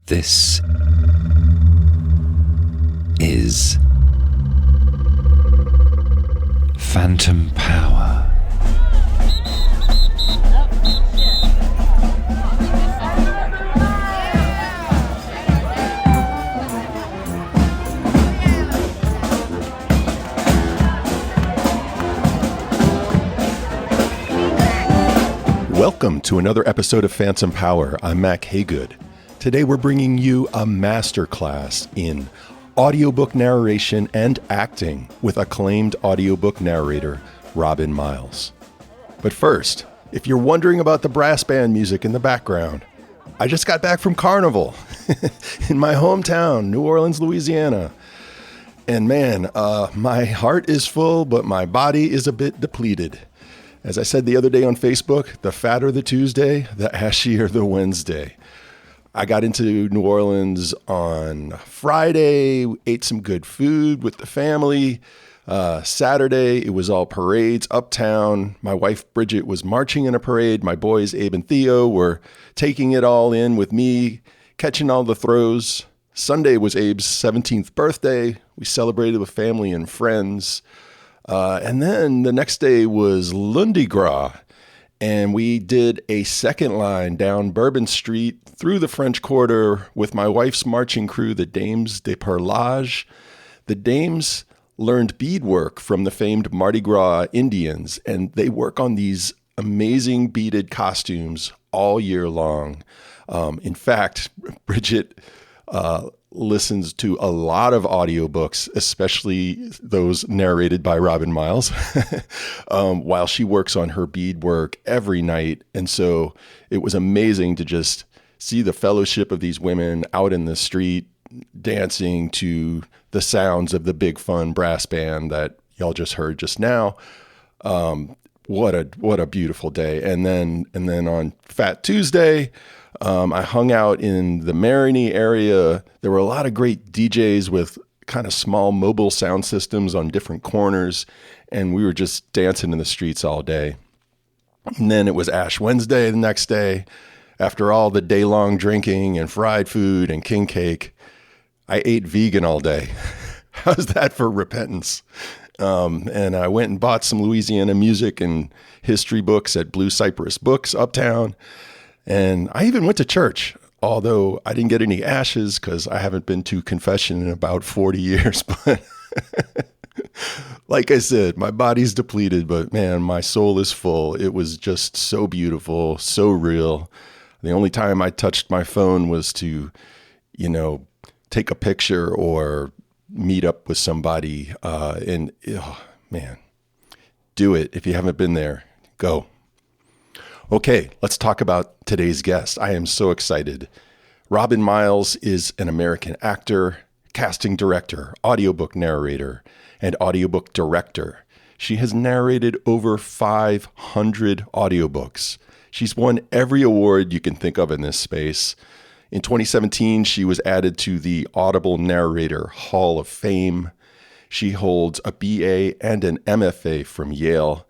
This is Phantom Power. Welcome to another episode of Phantom Power. I'm Mac Haygood. Today we're bringing you a masterclass in audiobook narration and acting with acclaimed audiobook narrator Robin Miles. But first, if you're wondering about the brass band music in the background, I just got back from Carnival in my hometown, New Orleans, Louisiana. And man, my heart is full, but my body is a bit depleted. As I said the other day on Facebook, the fatter the Tuesday, the ashier the Wednesday. I got into New Orleans on Friday, ate some good food with the family. Saturday, it was all parades uptown. My wife, Bridget, was marching in a parade. My boys, Abe and Theo, were taking it all in with me, catching all the throws. Sunday was Abe's 17th birthday. We celebrated with family and friends. And then the next day was Lundi Gras, and we did a second line down Bourbon Street through the French Quarter with my wife's marching crew, the Dames de Perlage. The Dames learned beadwork from the famed Mardi Gras Indians, and they work on these amazing beaded costumes all year long. In fact, Bridget listens to a lot of audiobooks, especially those narrated by Robin Miles, while she works on her beadwork every night. And so it was amazing to just see the fellowship of these women out in the street dancing to the sounds of the big fun brass band that y'all just heard just now. What a beautiful day. And then on Fat Tuesday, I hung out in the Marigny area. There were a lot of great DJs with kind of small mobile sound systems on different corners, and we were just dancing in the streets all day. And then it was Ash Wednesday the next day. After all the day-long drinking and fried food and king cake, I ate vegan all day. How's that for repentance? And I went and bought some Louisiana music and history books at Blue Cypress Books uptown. And I even went to church, although I didn't get any ashes because I haven't been to confession in about 40 years. But like I said, my body's depleted, but man, my soul is full. It was just so beautiful, so real. The only time I touched my phone was to, take a picture or meet up with somebody. Man, do it. If you haven't been there, go. Okay, let's talk about today's guest. I am so excited. Robin Miles is an American actor, casting director, audiobook narrator, and audiobook director. She has narrated over 500 audiobooks. She's won every award you can think of in this space. In 2017, she was added to the Audible Narrator Hall of Fame. She holds a BA and an MFA from Yale.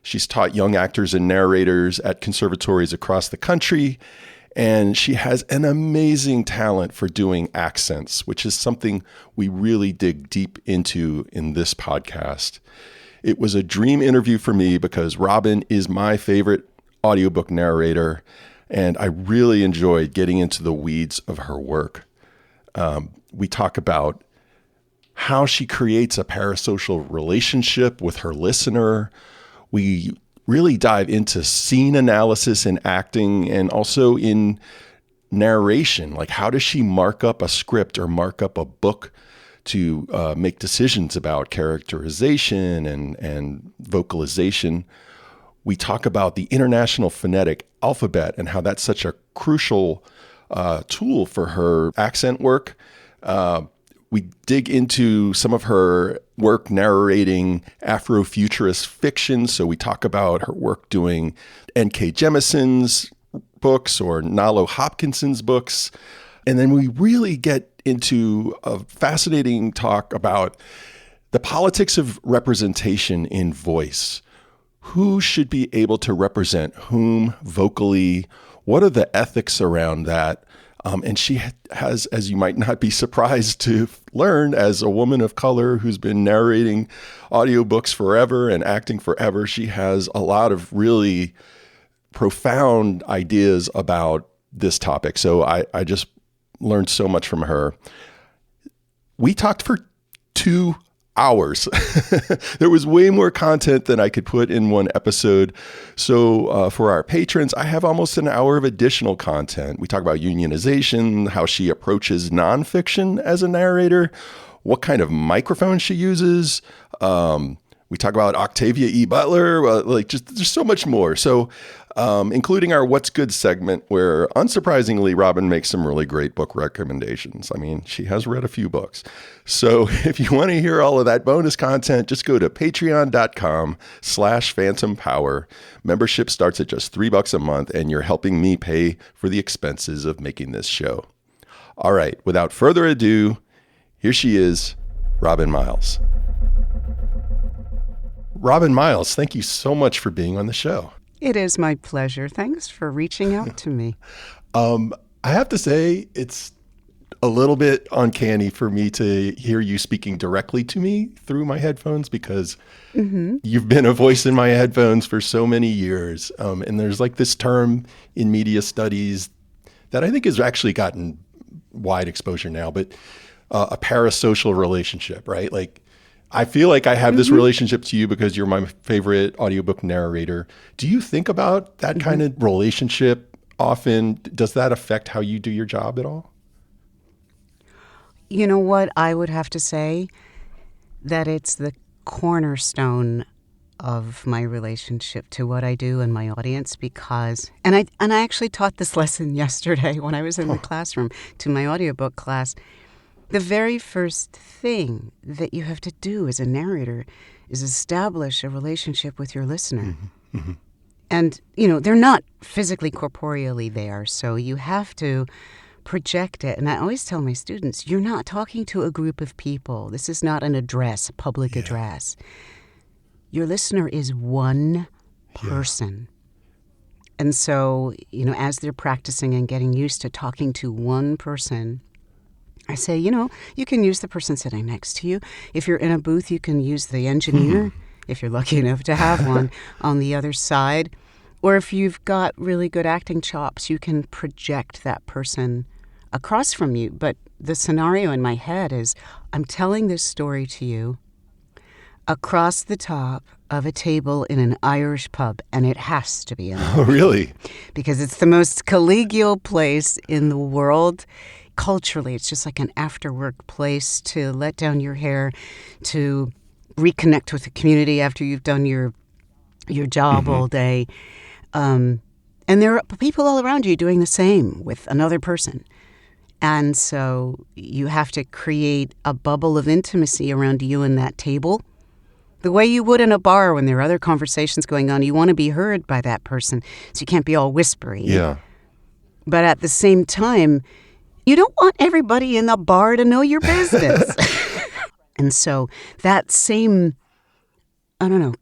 She's taught young actors and narrators at conservatories across the country, and she has an amazing talent for doing accents, which is something we really dig deep into in this podcast. It was a dream interview for me because Robin is my favorite audiobook narrator, and I really enjoyed getting into the weeds of her work. We talk about how she creates a parasocial relationship with her listener. We really dive into scene analysis in acting and also in narration. Like, how does she mark up a script or mark up a book to make decisions about characterization and vocalization? We talk about the International Phonetic Alphabet and how that's such a crucial tool for her accent work. We dig into some of her work narrating Afrofuturist fiction. So we talk about her work doing N.K. Jemisin's books or Nalo Hopkinson's books. And then we really get into a fascinating talk about the politics of representation in voice. Who should be able to represent whom vocally? What are the ethics around that? And she has, as you might not be surprised to learn, as a woman of color who's been narrating audiobooks forever and acting forever, she has a lot of really profound ideas about this topic. So I just learned so much from her. We talked for 2 hours. There was way more content than I could put in one episode. So for our patrons, I have almost an hour of additional content. We talk about unionization, how she approaches nonfiction as a narrator, what kind of microphone she uses. We talk about Octavia E. Butler, there's so much more. So including our What's Good segment, where unsurprisingly, Robin makes some really great book recommendations. I mean, she has read a few books. So if you want to hear all of that bonus content, just go to patreon.com/Phantom Power. Membership starts at just $3 a month, and you're helping me pay for the expenses of making this show. All right, without further ado, here she is, Robin Miles. Robin Miles, thank you so much for being on the show. It is my pleasure. Thanks for reaching out to me. I have to say, it's a little bit uncanny for me to hear you speaking directly to me through my headphones, because you've been a voice in my headphones for so many years. And there's like this term in media studies that I think has actually gotten wide exposure now, but a parasocial relationship, right? Like, I feel like I have this relationship to you because you're my favorite audiobook narrator. Do you think about that kind of relationship often? Does that affect how you do your job at all? You know what? I would have to say that it's the cornerstone of my relationship to what I do and my audience, because, and I actually taught this lesson yesterday when I was in the classroom to my audiobook class. The very first thing that you have to do as a narrator is establish a relationship with your listener. And, they're not physically, corporeally there, so you have to project it. And I always tell my students, you're not talking to a group of people. This is not an address, a public address. Your listener is one person. And so, as they're practicing and getting used to talking to one person, I say, you can use the person sitting next to you. If you're in a booth, you can use the engineer, if you're lucky enough to have one, on the other side. Or if you've got really good acting chops, you can project that person across from you. But the scenario in my head is, I'm telling this story to you across the top of a table in an Irish pub, and it has to be an Irish Oh, really? pub, because it's the most collegial place in the world. Culturally, it's just like an after-work place to let down your hair, to reconnect with the community after you've done your job all day. And there are people all around you doing the same with another person. And so you have to create a bubble of intimacy around you and that table, the way you would in a bar when there are other conversations going on. You want to be heard by that person, so you can't be all whispery. Yeah. But at the same time, you don't want everybody in the bar to know your business. And so that same,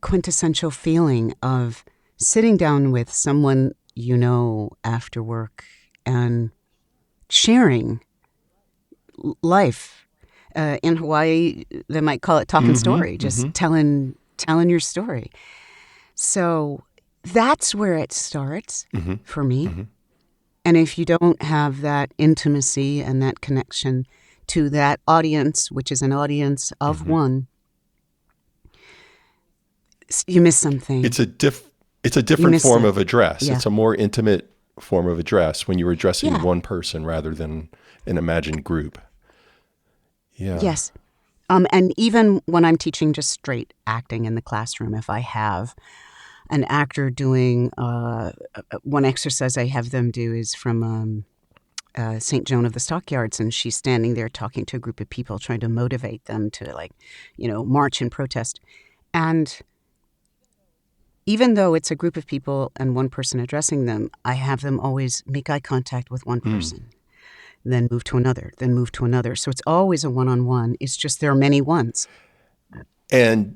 quintessential feeling of sitting down with someone after work and sharing life. In Hawaii, they might call it talking story, just telling your story. So that's where it starts for me. And if you don't have that intimacy and that connection to that audience, which is an audience of one, you miss something. It's a different form of address. Yeah. It's a more intimate form of address when you're addressing one person rather than an imagined group. Yeah. Yes. And even when I'm teaching just straight acting in the classroom, if I have an actor doing one exercise I have them do is from St. Joan of the Stockyards, and she's standing there talking to a group of people, trying to motivate them to march and protest. And even though it's a group of people and one person addressing them, I have them always make eye contact with one person, then move to another, then move to another. So it's always a one-on-one. It's just there are many ones. And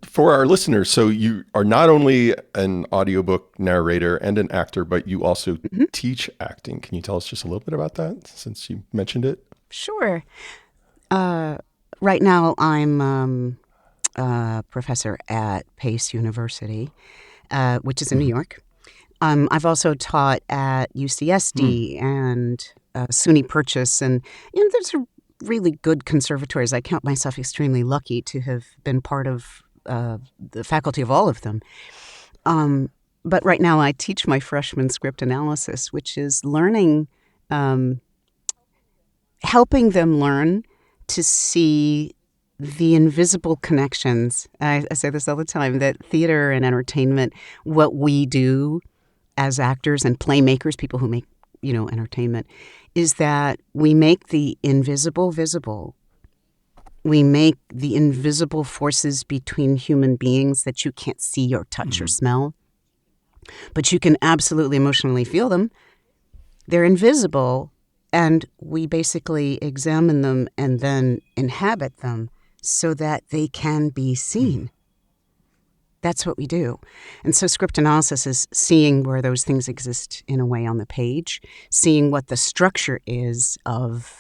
for our listeners, so you are not only an audiobook narrator and an actor, but you also teach acting. Can you tell us just a little bit about that, since you mentioned it? Sure. Right now, I'm a professor at Pace University, which is in New York. I've also taught at UCSD and SUNY Purchase, and there's really good conservatories. I count myself extremely lucky to have been part of the faculty of all of them. But right now, I teach my freshman script analysis, which is learning, helping them learn to see the invisible connections. I say this all the time, that theater and entertainment, what we do as actors and playmakers, people who make, entertainment, is that we make the invisible visible. We make the invisible forces between human beings that you can't see or touch or smell, but you can absolutely emotionally feel them. They're invisible, and we basically examine them and then inhabit them so that they can be seen. That's what we do. And so script analysis is seeing where those things exist in a way on the page, seeing what the structure is of,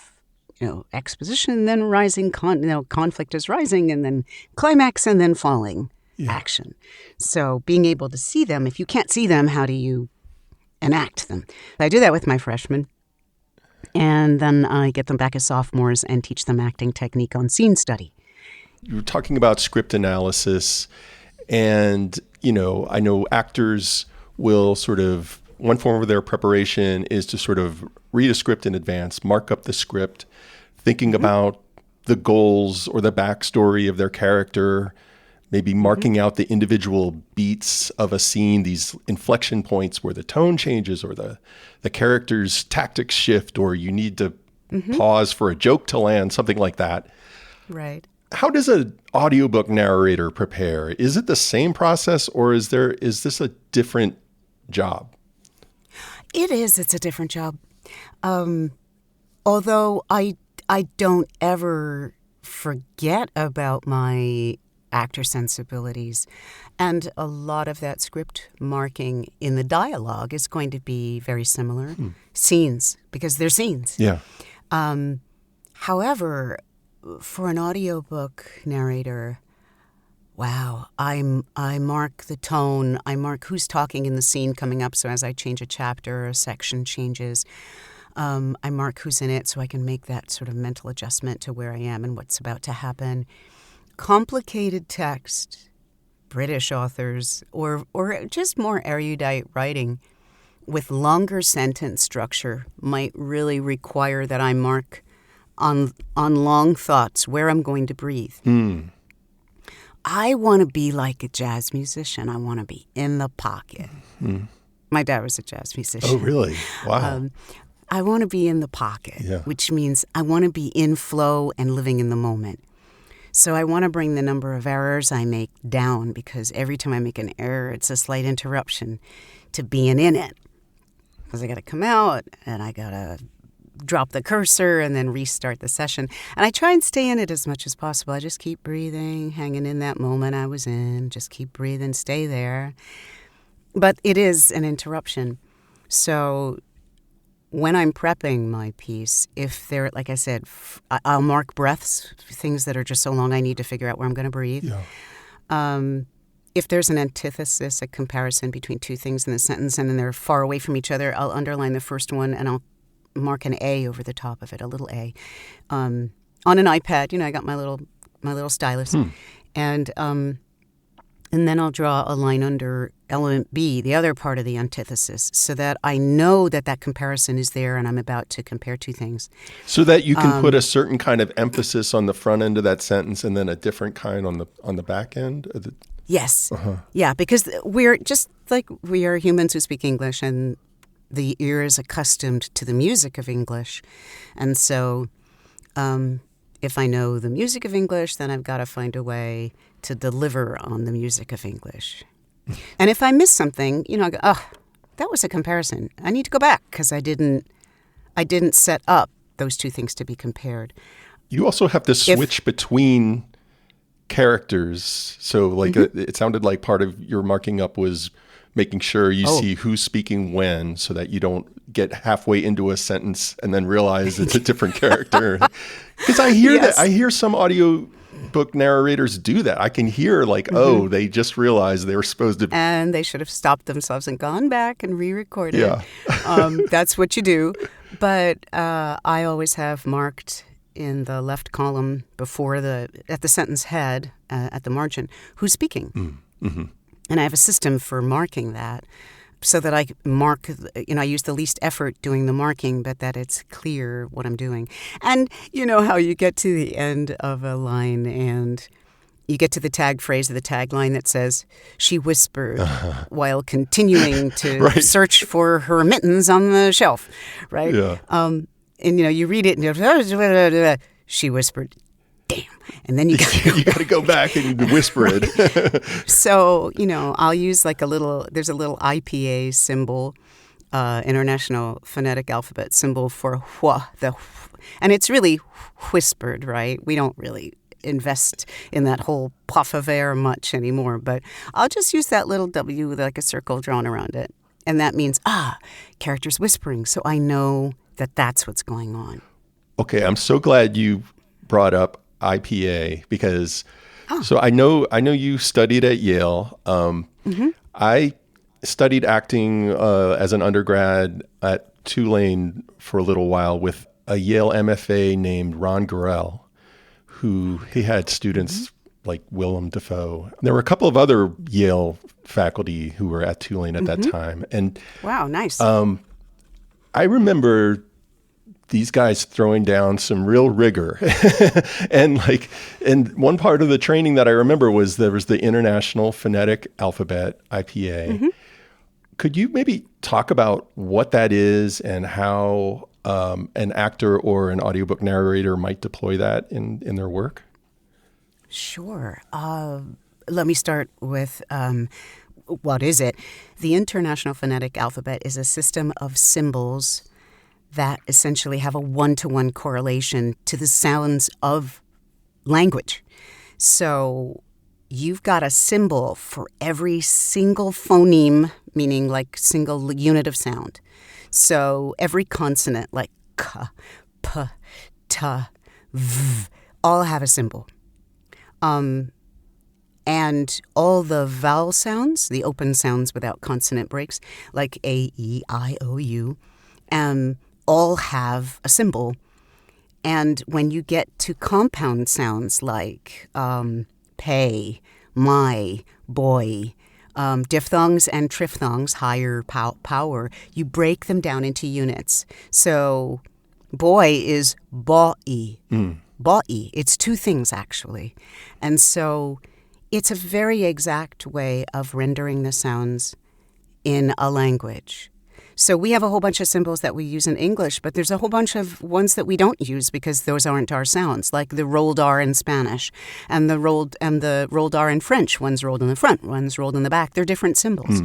exposition, then rising, conflict is rising, and then climax, and then falling action. So being able to see them, if you can't see them, how do you enact them? I do that with my freshmen. And then I get them back as sophomores and teach them acting technique on scene study. You were talking about script analysis. And, I know actors will sort of, one form of their preparation is to sort of read a script in advance, mark up the script, thinking about the goals or the backstory of their character, maybe marking out the individual beats of a scene, these inflection points where the tone changes or the character's tactics shift, or you need to pause for a joke to land, something like that. Right. How does an audiobook narrator prepare? Is it the same process, or is this a different job? It is. It's a different job. Although I don't ever forget about my actor sensibilities. And a lot of that script marking in the dialogue is going to be very similar. Scenes, because they're scenes. Yeah. However, for an audiobook narrator, wow, I mark the tone. I mark who's talking in the scene coming up. So as I change a chapter, a section changes. I mark who's in it so I can make that sort of mental adjustment to where I am and what's about to happen. Complicated text, British authors, or just more erudite writing with longer sentence structure might really require that I mark on long thoughts where I'm going to breathe. I want to be like a jazz musician. I want to be in the pocket. My dad was a jazz musician. Oh, really? Wow. I want to be in the pocket, which means I want to be in flow and living in the moment. So I want to bring the number of errors I make down, because every time I make an error, it's a slight interruption to being in it. Because I got to come out and I got to drop the cursor and then restart the session. And I try and stay in it as much as possible. I just keep breathing, hanging in that moment I was in. Just keep breathing, stay there. But it is an interruption. So when I'm prepping my piece, if they're, like I said, I'll mark breaths, things that are just so long I need to figure out where I'm going to breathe. If there's an antithesis, a comparison between two things in the sentence, and then they're far away from each other, I'll underline the first one and I'll mark an A over the top of it, a little A. On an iPad, I got my little stylus. And then I'll draw a line under element B, the other part of the antithesis, so that I know that comparison is there and I'm about to compare two things. So that you can put a certain kind of emphasis on the front end of that sentence and then a different kind on the back end? Yes. Yeah, because we're just like we are humans who speak English, and the ear is accustomed to the music of English. And so if I know the music of English, then I've got to find a way to deliver on the music of English. And if I miss something, I go, that was a comparison. I need to go back because I didn't set up those two things to be compared. You also have to switch between characters. So like it sounded like part of your marking up was making sure you see who's speaking when, so that you don't get halfway into a sentence and then realize it's a different character. Because I hear that. I hear some audiobook narrators do that. I can hear like, oh, they just realized they were supposed to. And they should have stopped themselves and gone back and re-recorded. Yeah. That's what you do. But I always have marked in the left column at the sentence head, at the margin, who's speaking. Mm-hmm. And I have a system for marking that so that I mark, I use the least effort doing the marking, but that it's clear what I'm doing. And you know how you get to the end of a line and you get to the tag phrase of the tagline that says, she whispered while continuing to search for her mittens on the shelf, right? Yeah. And, you read it and you're, she whispered, damn. And then you got to go back and whisper it. So, I'll use there's a little IPA symbol, International Phonetic Alphabet symbol for hua, and it's really whispered, right? We don't really invest in that whole puff of air much anymore, but I'll just use that little W with like a circle drawn around it. And that means, characters whispering. So I know that that's what's going on. Okay, I'm so glad you brought up IPA because so I know you studied at Yale. I studied acting as an undergrad at Tulane for a little while with a Yale MFA named Ron Gorell, who he had students like Willem Dafoe. There were a couple of other Yale faculty who were at Tulane at that time. And wow, nice. I remember these guys throwing down some real rigor. and one part of the training that I remember was there was the International Phonetic Alphabet, IPA. Could you maybe talk about what that is and how an actor or an audiobook narrator might deploy that in their work? Sure. Let me start with what is it? The International Phonetic Alphabet is a system of symbols that essentially have a one-to-one correlation to the sounds of language. So you've got a symbol for every single phoneme, meaning like single unit of sound. So every consonant, like k, p, t, v, all have a symbol. And all the vowel sounds, the open sounds without consonant breaks, like A, E, I, O, U, all have a symbol. And when you get to compound sounds like pay, my, boy, diphthongs and triphthongs, higher power, you break them down into units. So boy is bo'i. Bo'i. It's two things, actually. And so it's a very exact way of rendering the sounds in a language. So we have a whole bunch of symbols that we use in English, but there's a whole bunch of ones that we don't use because those aren't our sounds, like the rolled R in Spanish and the rolled R in French. One's rolled in the front, one's rolled in the back. They're different symbols.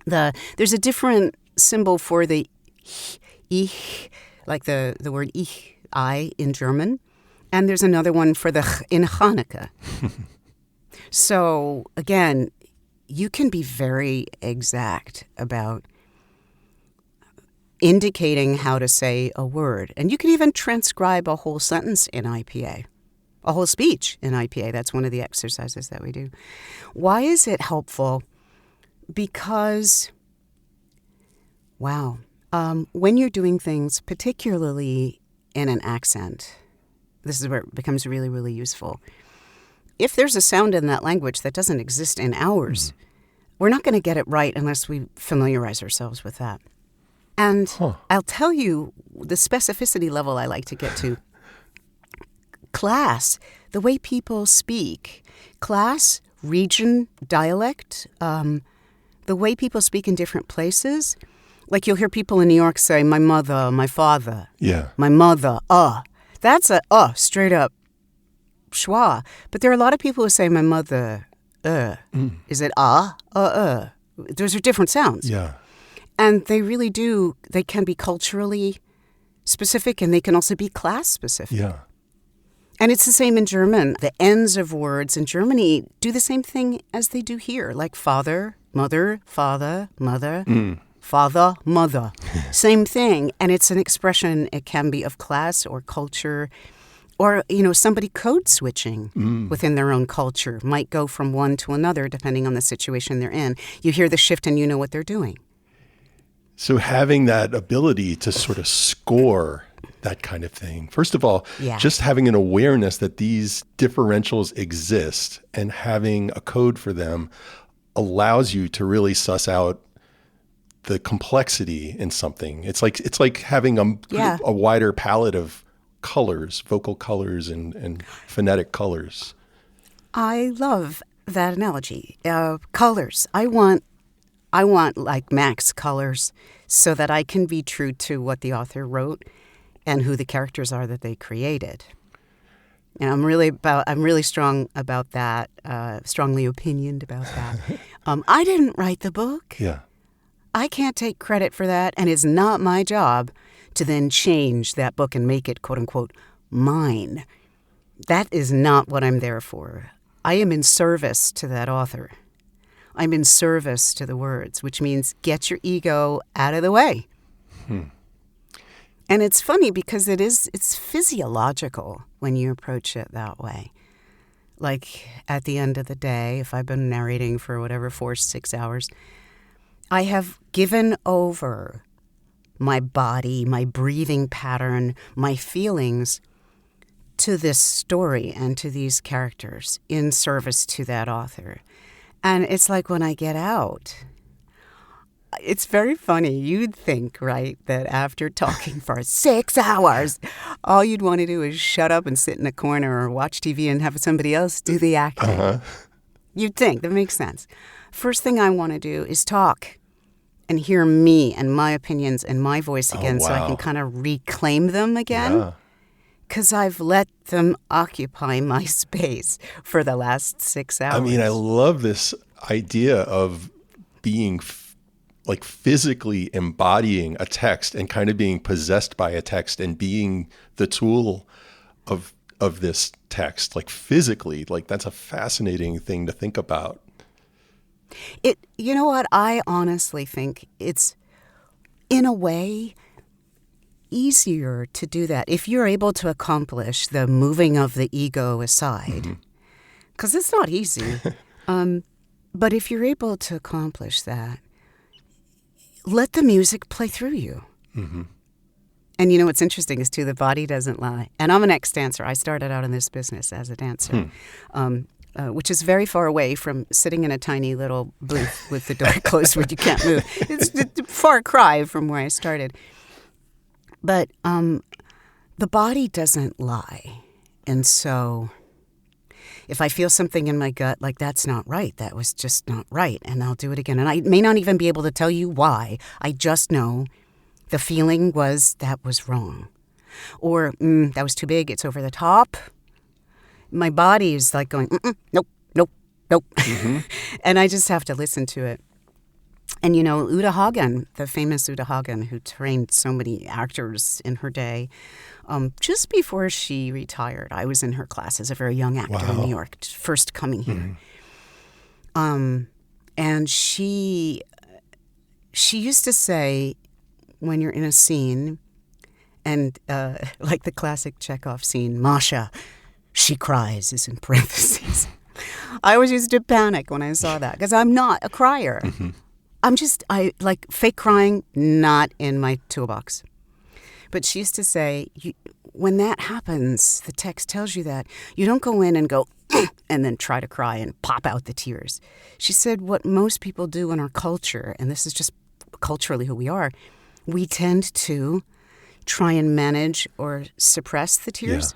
There's a different symbol for the ich, like the word ich, I in German, and there's another one for the ch in Hanukkah. So again, you can be very exact about indicating how to say a word. And you can even transcribe a whole sentence in IPA, a whole speech in IPA. That's one of the exercises that we do. Why is it helpful? Because, when you're doing things, particularly in an accent, this is where it becomes really, really useful. If there's a sound in that language that doesn't exist in ours, we're not going to get it right unless we familiarize ourselves with that. And I'll tell you the specificity level I like to get to. Class, the way people speak. Class, region, dialect, the way people speak in different places. Like you'll hear people in New York say, my mother, my father. Yeah. My mother, That's a straight up schwa. But there are a lot of people who say, my mother, Is it Those are different sounds. Yeah. And they really do, they can be culturally specific and they can also be class specific. Yeah. And it's the same in German. The ends of words in Germany do the same thing as they do here, like father, mother, father, mother, father, mother. Same thing. And it's an expression, it can be of class or culture, or, somebody code switching within their own culture might go from one to another depending on the situation they're in. You hear the shift and you know what they're doing. So having that ability to sort of score that kind of thing. First of all, just having an awareness that these differentials exist and having a code for them allows you to really suss out the complexity in something. It's like having a wider palette of colors, vocal colors and phonetic colors. I love that analogy. Colors. I want like Max colors so that I can be true to what the author wrote and who the characters are that they created. And I'm really strong about that, strongly opinioned about that. I didn't write the book. Yeah. I can't take credit for that, and it's not my job to then change that book and make it, quote unquote, mine. That is not what I'm there for. I am in service to that author. I'm in service to the words, which means get your ego out of the way. And it's funny because it's physiological when you approach it that way. Like at the end of the day, if I've been narrating for whatever, 4-6 hours, I have given over my body, my breathing pattern, my feelings to this story and to these characters in service to that author. And it's like when I get out, it's very funny. You'd think, right, that after talking for 6 hours, all you'd want to do is shut up and sit in a corner or watch TV and have somebody else do the acting. You'd think. That makes sense. First thing I want to do is talk and hear me and my opinions and my voice again so I can kind of reclaim them again. Because I've let them occupy my space for the last 6 hours. I mean, I love this idea of being like physically embodying a text and kind of being possessed by a text and being the tool of this text, like physically. Like that's a fascinating thing to think about. You know what? I honestly think it's, in a way, easier to do that if you're able to accomplish the moving of the ego aside, because it's not easy. But if you're able to accomplish that, let the music play through you. And what's interesting is, too, the body doesn't lie. And I'm an ex-dancer. I started out in this business as a dancer, which is very far away from sitting in a tiny little booth with the door closed where you can't move. It's a far cry from where I started. But the body doesn't lie. And so if I feel something in my gut, like that's not right, that was just not right, and I'll do it again. And I may not even be able to tell you why. I just know the feeling was that was wrong. Or that was too big, it's over the top. My body is like going, nope, nope, nope. And I just have to listen to it. And Uta Hagen, the famous Uta Hagen, who trained so many actors in her day, just before she retired, I was in her class as a very young actor in New York, first coming here. And she used to say, when you're in a scene, and like the classic Chekhov scene, Masha, she cries, is in parentheses. I always used to panic when I saw that, because I'm not a crier. I like fake crying, not in my toolbox. But she used to say, when that happens, the text tells you that, you don't go in and go, and then try to cry and pop out the tears. She said what most people do in our culture, and this is just culturally who we are, we tend to try and manage or suppress the tears.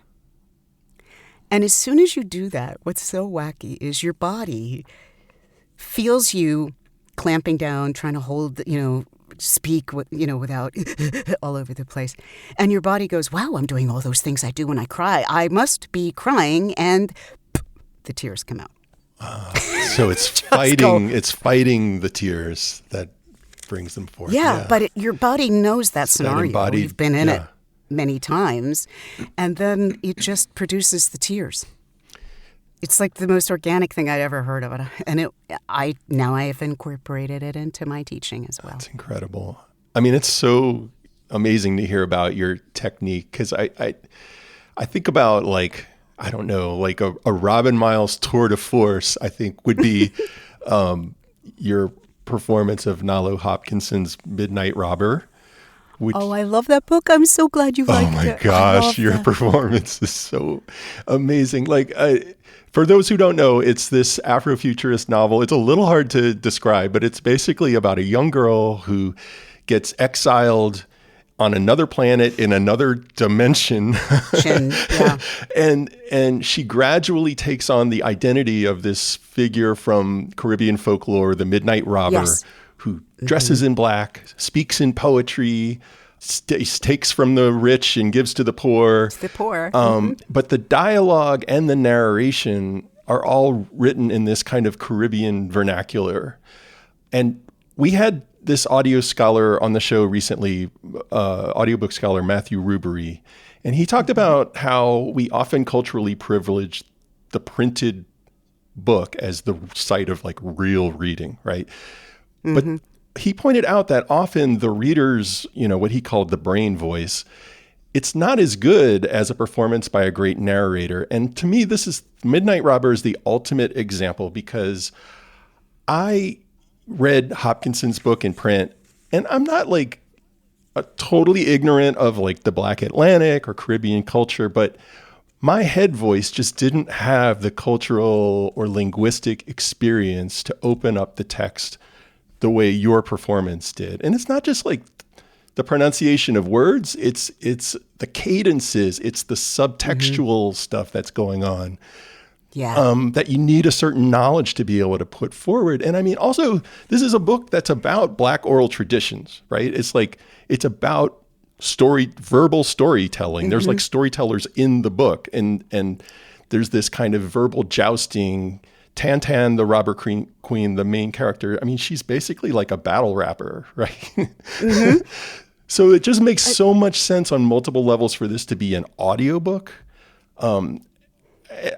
And as soon as you do that, what's so wacky is your body feels you clamping down, trying to hold, speak, without all over the place. And your body goes, wow, I'm doing all those things I do when I cry. I must be crying, and the tears come out. So it's fighting the tears that brings them forth. But your body knows that scenario. You've been in it. many times, and then it just produces the tears. It's like the most organic thing I'd ever heard of it, and I have incorporated it into my teaching as well. That's incredible. I mean, it's so amazing to hear about your technique, because I think about, like, I don't know, like a Robin Miles tour de force, I think would be your performance of Nalo Hopkinson's Midnight Robber. I love that book. I'm so glad you liked it. Oh my gosh, your performance is so amazing. Like, for those who don't know, it's this Afrofuturist novel. It's a little hard to describe, but it's basically about a young girl who gets exiled on another planet in another dimension. Yeah. And she gradually takes on the identity of this figure from Caribbean folklore, the Midnight Robber, Yes. who dresses in black, speaks in poetry, takes from the rich and gives to the poor. It's the poor. But the dialogue and the narration are all written in this kind of Caribbean vernacular. And we had this audio scholar on the show recently, audiobook scholar Matthew Rubery, and he talked about how we often culturally privilege the printed book as the site of like real reading, right? But he pointed out that often the reader's, what he called the brain voice, it's not as good as a performance by a great narrator. And to me, Midnight Robber is the ultimate example, because I read Hopkinson's book in print, and I'm not like totally ignorant of like the Black Atlantic or Caribbean culture, but my head voice just didn't have the cultural or linguistic experience to open up the text the way your performance did. And it's not just like the pronunciation of words, it's the cadences, it's the subtextual stuff that's going on. Yeah. That you need a certain knowledge to be able to put forward. And I mean, also, this is a book that's about Black oral traditions, right? It's about verbal storytelling. There's like storytellers in the book, and there's this kind of verbal jousting. Tantan, the robber queen, the main character, I mean, she's basically like a battle rapper, right? So it just makes so much sense on multiple levels for this to be an audiobook.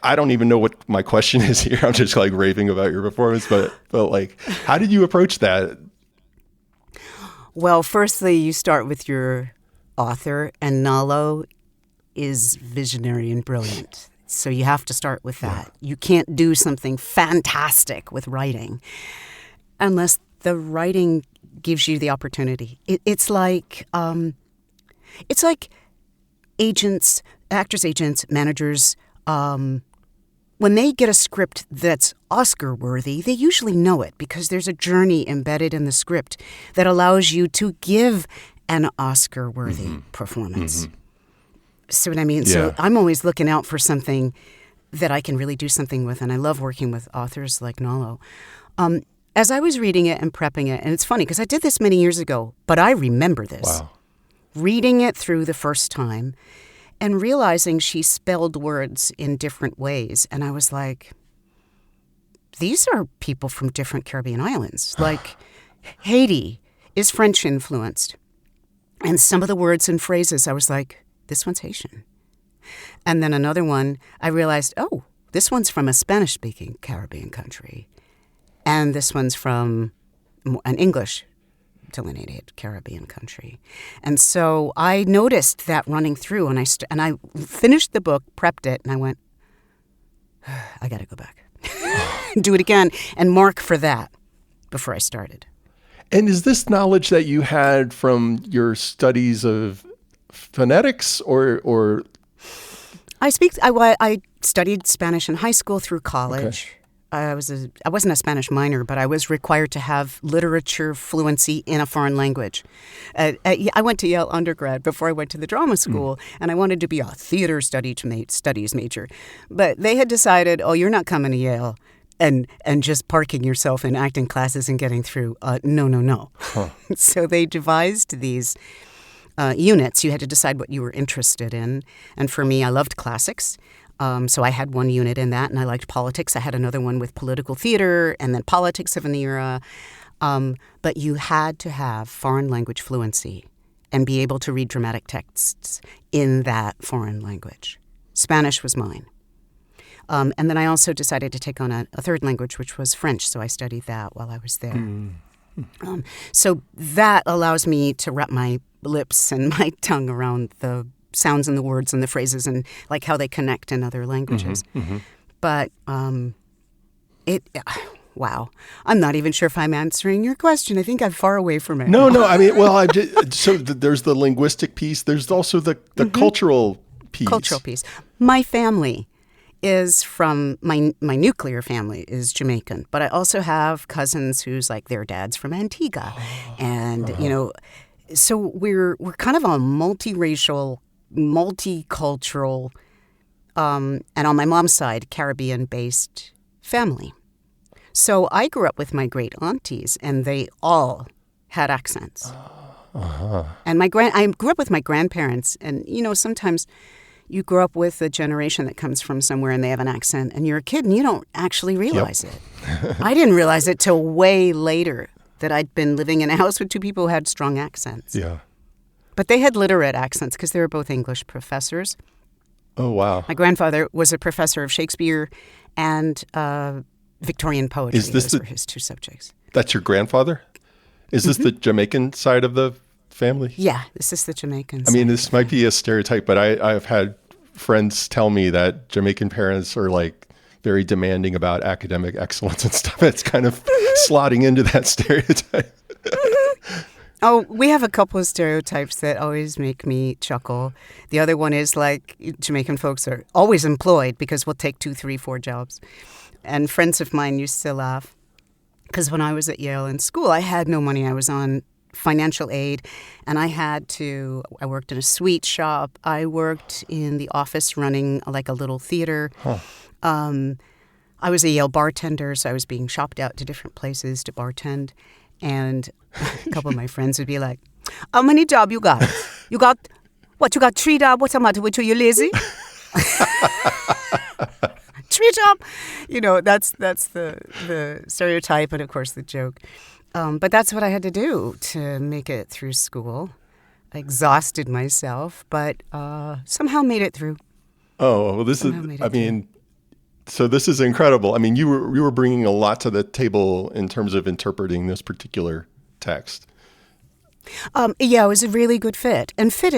I don't even know what my question is here. I'm just like raving about your performance, but like, how did you approach that? Well, firstly, you start with your author, and Nalo is visionary and brilliant. So you have to start with that. You can't do something fantastic with writing unless the writing gives you the opportunity. It's like agents, actors' agents, managers. When they get a script that's Oscar-worthy, they usually know it because there's a journey embedded in the script that allows you to give an Oscar-worthy performance. See what I mean? Yeah. So I'm always looking out for something that I can really do something with, and I love working with authors like Nalo. As I was reading it and prepping it, and it's funny because I did this many years ago, but I remember this. Wow. Reading it through the first time and realizing she spelled words in different ways, and I was like, these are people from different Caribbean islands. Like Haiti is French influenced, and some of the words and phrases, I was like, this one's Haitian. And then another one, I realized, oh, this one's from a Spanish-speaking Caribbean country. And this one's from an English delineated Caribbean country. And so I noticed that running through, and I finished the book, prepped it, and I went, I got to go back. Do it again and mark for that before I started. And is this knowledge that you had from your studies of phonetics or I studied Spanish in high school through college. Okay. I wasn't a Spanish minor, but I was required to have literature fluency in a foreign language. I went to Yale undergrad before I went to the drama school, and I wanted to be a theater studies major. But they had decided, oh, you're not coming to Yale and just parking yourself in acting classes and getting through. No. Huh. So they devised these units. You had to decide what you were interested in. And for me, I loved classics. So I had one unit in that, and I liked politics. I had another one with political theater and then politics of an era. But you had to have foreign language fluency. and be able to read dramatic texts in that foreign language. Spanish was mine. And then I also decided to take on a third language, which was French, so I studied that while I was there. So that allows me to wrap my lips and my tongue around the sounds and the words and the phrases and like how they connect in other languages. But wow, I'm not even sure if I'm answering your question. I think I'm far away from it. No. I mean, well, there's the linguistic piece. There's also the cultural piece. Cultural piece. My family is from my nuclear family is Jamaican, but I also have cousins who's like their dad's from Antigua, and so we're kind of a multiracial, multicultural, and on my mom's side, Caribbean-based family. So I grew up with my great aunties, and they all had accents. And I grew up with my grandparents, and sometimes you grow up with a generation that comes from somewhere and they have an accent, and you're a kid and you don't actually realize it. I didn't realize it till way later that I'd been living in a house with two people who had strong accents. Yeah. But they had literate accents because they were both English professors. Oh, wow. My grandfather was a professor of Shakespeare and Victorian poetry. Those were his two subjects. That's your grandfather? Is this the Jamaican side of the family? Yeah, this is the Jamaican I mean, side. this might be a stereotype, but I've had friends tell me that Jamaican parents are like very demanding about academic excellence and stuff. It's kind of slotting into that stereotype. Oh, we have a couple of stereotypes that always make me chuckle. The other one is like Jamaican folks are always employed because we'll take 2, 3, 4 jobs. And friends of mine used to laugh because when I was at Yale in school, I had no money. I was on financial aid, and I worked in a sweet shop. I worked in the office running like a little theater. I was a Yale bartender, so I was being shopped out to different places to bartend. And a couple of my friends would be like, how many jobs you got? You got 3 jobs? What's the matter with you? You lazy? 3 jobs? That's the stereotype and, of course, the joke. But that's what I had to do to make it through school. I exhausted myself, but somehow made it through. Oh, well, so this is incredible. I mean, you were bringing a lot to the table in terms of interpreting this particular text. Yeah, it was a really good fit. And fit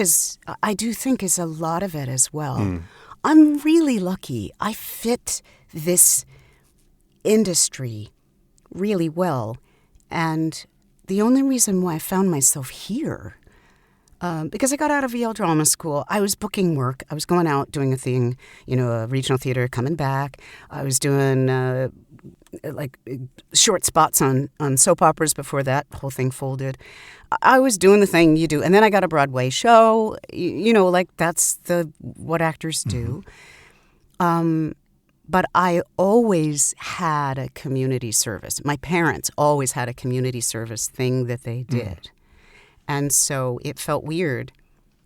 I do think is a lot of it as well. I'm really lucky. I fit this industry really well. And the only reason why I found myself here, because I got out of Yale Drama School, I was booking work. I was going out doing a thing, a regional theater, coming back. I was doing short spots on soap operas before that whole thing folded. I was doing the thing you do. And then I got a Broadway show, that's what actors do. But I always had a community service. My parents always had a community service thing that they did. And so it felt weird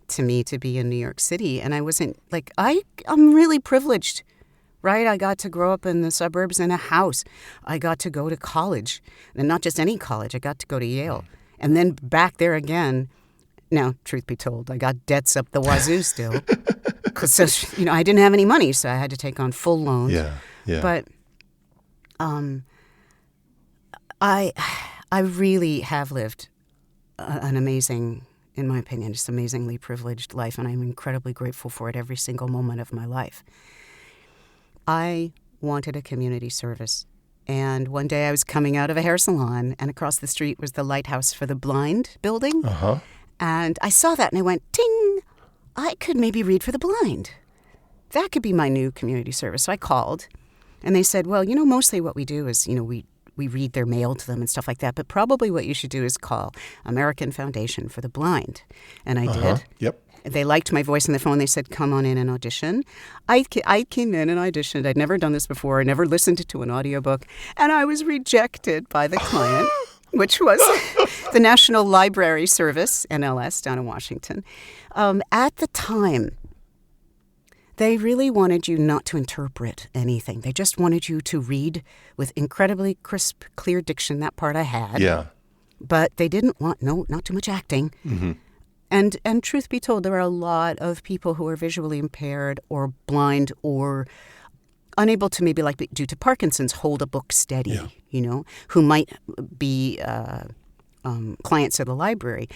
to me to be in New York City. And I wasn't I'm really privileged, right? I got to grow up in the suburbs in a house. I got to go to college, and not just any college. I got to go to Yale. And then back there again. Now, truth be told, I got debts up the wazoo still. Because, I didn't have any money, so I had to take on full loans. Yeah. But I really have lived an amazing, in my opinion, just amazingly privileged life, and I'm incredibly grateful for it every single moment of my life. I wanted a community service. And one day I was coming out of a hair salon, and across the street was the Lighthouse for the Blind building. And I saw that, and I went, ting! I could maybe read for the blind. That could be my new community service. So I called, and they said, well, mostly what we do is, we read their mail to them and stuff like that, but probably what you should do is call American Foundation for the Blind. And I did. Yep. They liked my voice on the phone. They said, come on in and audition. I came in and auditioned. I'd never done this before. I never listened to an audiobook. And I was rejected by the client, which was the National Library Service, NLS, down in Washington. At the time, they really wanted you not to interpret anything. They just wanted you to read with incredibly crisp, clear diction. That part I had. Yeah. But they didn't want, not too much acting. And truth be told, there are a lot of people who are visually impaired or blind or unable to, maybe like due to Parkinson's, hold a book steady, who might be clients at the library.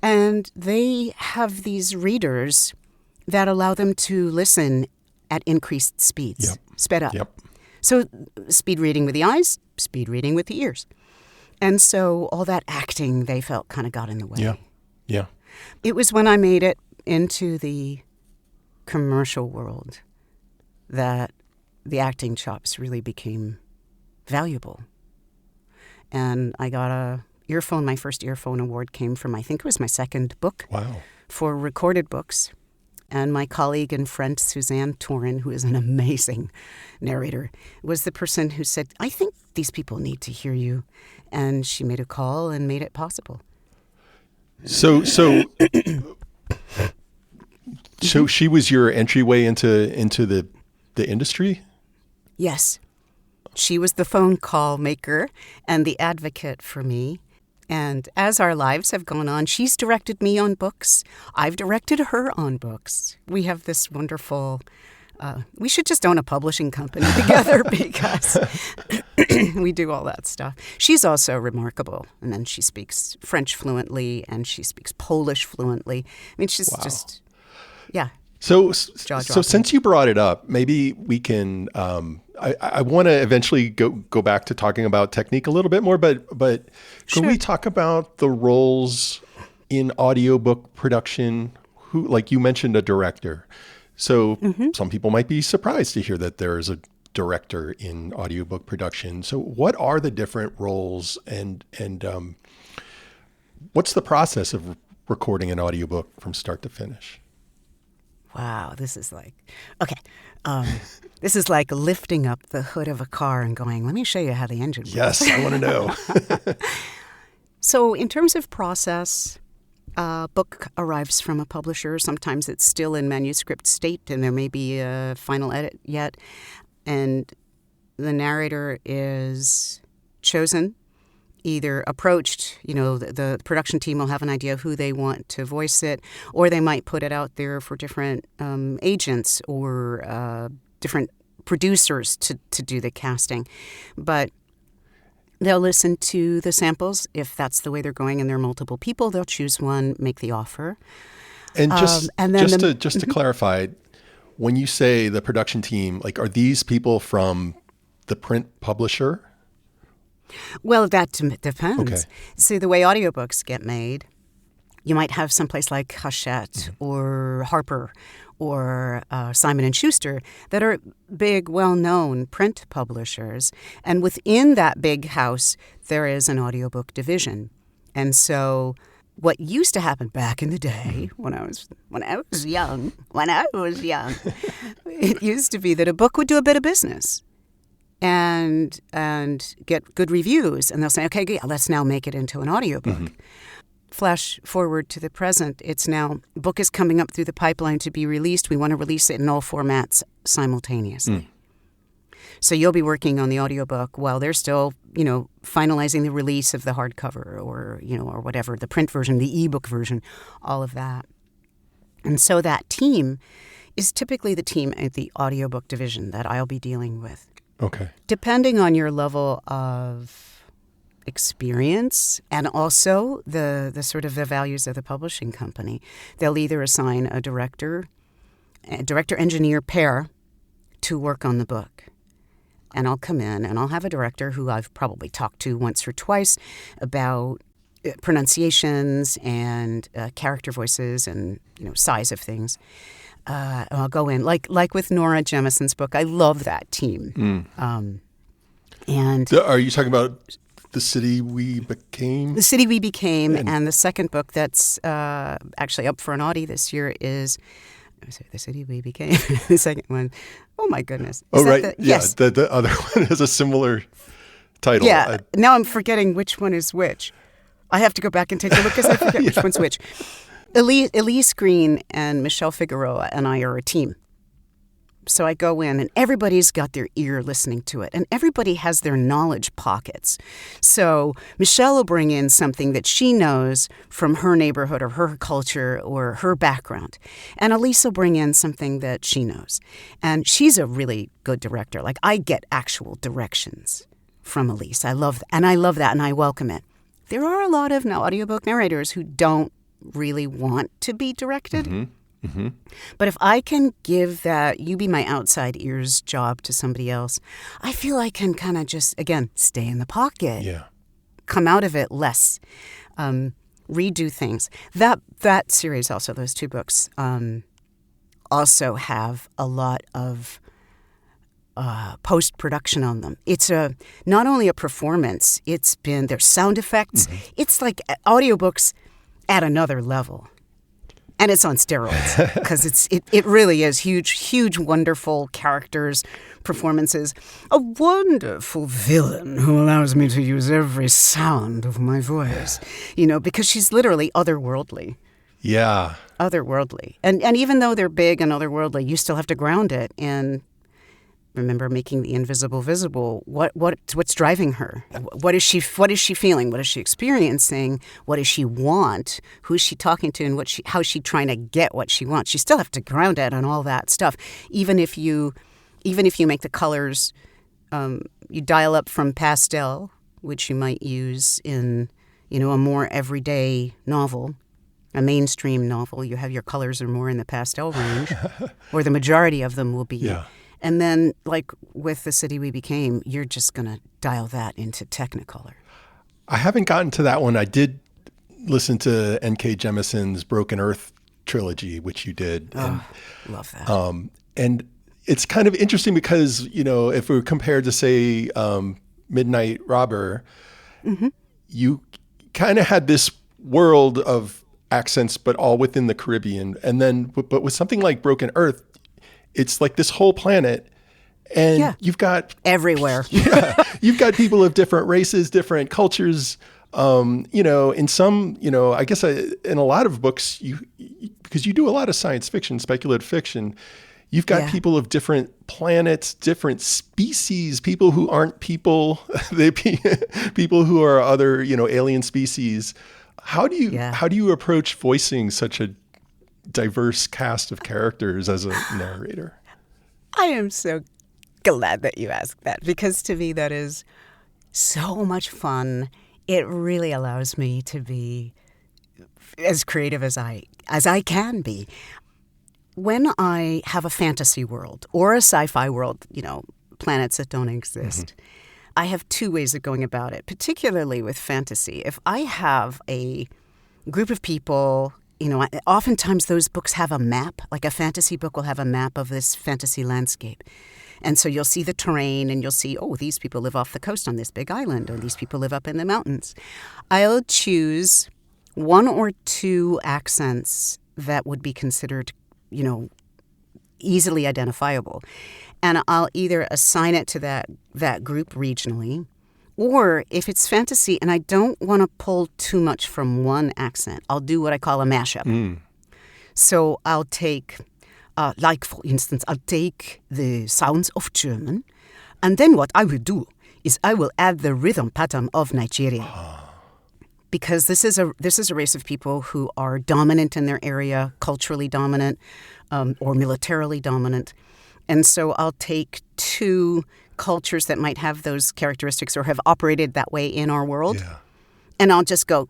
And they have these readers that allow them to listen at increased speeds, sped up. Yep. So speed reading with the eyes, speed reading with the ears. And so all that acting they felt kind of got in the way. Yeah. Yeah. It was when I made it into the commercial world that the acting chops really became valuable. And I got a earphone. My first earphone award came from, I think it was my second book. Wow. For recorded books. And my colleague and friend, Suzanne Torin, who is an amazing narrator, was the person who said, I think these people need to hear you. And she made a call and made it possible. So she was your entryway into the industry? Yes. She was the phone call maker and the advocate for me. And as our lives have gone on, she's directed me on books. I've directed her on books. We have this wonderful, we should just own a publishing company together because we do all that stuff. She's also remarkable. And then she speaks French fluently and she speaks Polish fluently. I mean, she's just, yeah. So since you brought it up, maybe we can, I want to eventually go back to talking about technique a little bit more, but can we talk about the roles in audiobook production? Who, like you mentioned, a director. So some people might be surprised to hear that there is a director in audiobook production. So what are the different roles and what's the process of recording an audiobook from start to finish? Wow, this is like, okay. This is like lifting up the hood of a car and going, let me show you how the engine works. Yes, I want to know. So in terms of process, a book arrives from a publisher. Sometimes it's still in manuscript state and there may be a final edit yet. And the narrator is chosen, either approached, the production team will have an idea of who they want to voice it, or they might put it out there for different agents or different producers to do the casting. But they'll listen to the samples. If that's the way they're going and there are multiple people, they'll choose one, make the offer. And just to clarify, when you say the production team, like, are these people from the print publisher? Well, that depends. Okay. See, the way audiobooks get made, you might have someplace like Hachette or Harper or Simon & Schuster that are big, well-known print publishers. And within that big house, there is an audiobook division. And so what used to happen back in the day when I was young, it used to be that a book would do a bit of business and get good reviews. And they'll say, okay, yeah, let's now make it into an audiobook. Flash forward to the present, it's now, book is coming up through the pipeline to be released. We want to release it in all formats simultaneously. So you'll be working on the audiobook while they're still, finalizing the release of the hardcover or whatever, the print version, the ebook version, all of that. And so that team is typically the team at the audiobook division that I'll be dealing with. Okay. Depending on your level of experience and also the sort of the values of the publishing company, they'll either assign a director engineer pair to work on the book. And I'll come in and I'll have a director who I've probably talked to once or twice about pronunciations and character voices and size of things. I'll go in like with Nora Jemisin's book. I love that team. And are you talking about The City We Became? The City We Became, and the second book that's actually up for an Audie this year is The City We Became. The second one, oh my goodness. Is right. Yes. The other one has a similar title. Yeah. Now I'm forgetting which one is which. I have to go back and take a look because I forget which one's which. Elise Green and Michelle Figueroa and I are a team. So I go in and everybody's got their ear listening to it and everybody has their knowledge pockets. So Michelle will bring in something that she knows from her neighborhood or her culture or her background. And Elise will bring in something that she knows. And she's a really good director. Like, I get actual directions from Elise. I love that. And I love that and I welcome it. There are a lot of audiobook narrators who don't really want to be directed. Mm-hmm. Mm-hmm. But if I can give that you be my outside ears job to somebody else, I feel I can kind of just, again, stay in the pocket. Yeah. Come out of it less. Redo things. That series also, those two books, also have a lot of post-production on them. It's not only a performance, there's sound effects. Mm-hmm. It's like audiobooks at another level. And it's on steroids because it really is huge, wonderful characters, performances. A wonderful villain who allows me to use every sound of my voice, because she's literally otherworldly. Yeah. Otherworldly. And even though they're big and otherworldly, you still have to ground it and remember making the invisible visible. What's driving her? What is she feeling? What is she experiencing? What does she want? Who is she talking to? And how is she trying to get what she wants? You still have to ground it and all that stuff. Even if you make the colors, you dial up from pastel, which you might use in a more everyday novel. A mainstream novel, you have your colors are more in the pastel range, or the majority of them will be. Yeah. And then, like with The City We Became, you're just going to dial that into Technicolor. I haven't gotten to that one. I did listen to N.K. Jemisin's Broken Earth trilogy, which you did. Love that. And it's kind of interesting because, if we were compared to, say, Midnight Robber, mm-hmm. you kind of had this world of accents, but all within the Caribbean. And then, but with something like Broken Earth, it's like this whole planet, and you've got everywhere. You've got people of different races, different cultures. In some, I guess in a lot of books, because you do a lot of science fiction, speculative fiction, you've got people of different planets, different species, people who aren't people, people who are other, alien species. How do you approach voicing such a diverse cast of characters as a narrator? I am so glad that you asked that, because to me that is so much fun. It really allows me to be as creative as I can be. When I have a fantasy world or a sci-fi world, planets that don't exist, mm-hmm. I have two ways of going about it, particularly with fantasy. If I have a group of people, oftentimes those books have a map, like a fantasy book will have a map of this fantasy landscape. And so you'll see the terrain and you'll see, these people live off the coast on this big island, or these people live up in the mountains. I'll choose one or two accents that would be considered, easily identifiable. And I'll either assign it to that group regionally, or if it's fantasy and I don't want to pull too much from one accent, I'll do what I call a mashup. Mm. So I'll take, for instance, I'll take the sounds of German, and then what I will do is I will add the rhythm pattern of Nigeria. Because this is a race of people who are dominant in their area, culturally dominant, or militarily dominant. And so I'll take two cultures that might have those characteristics or have operated that way in our world, and I'll just go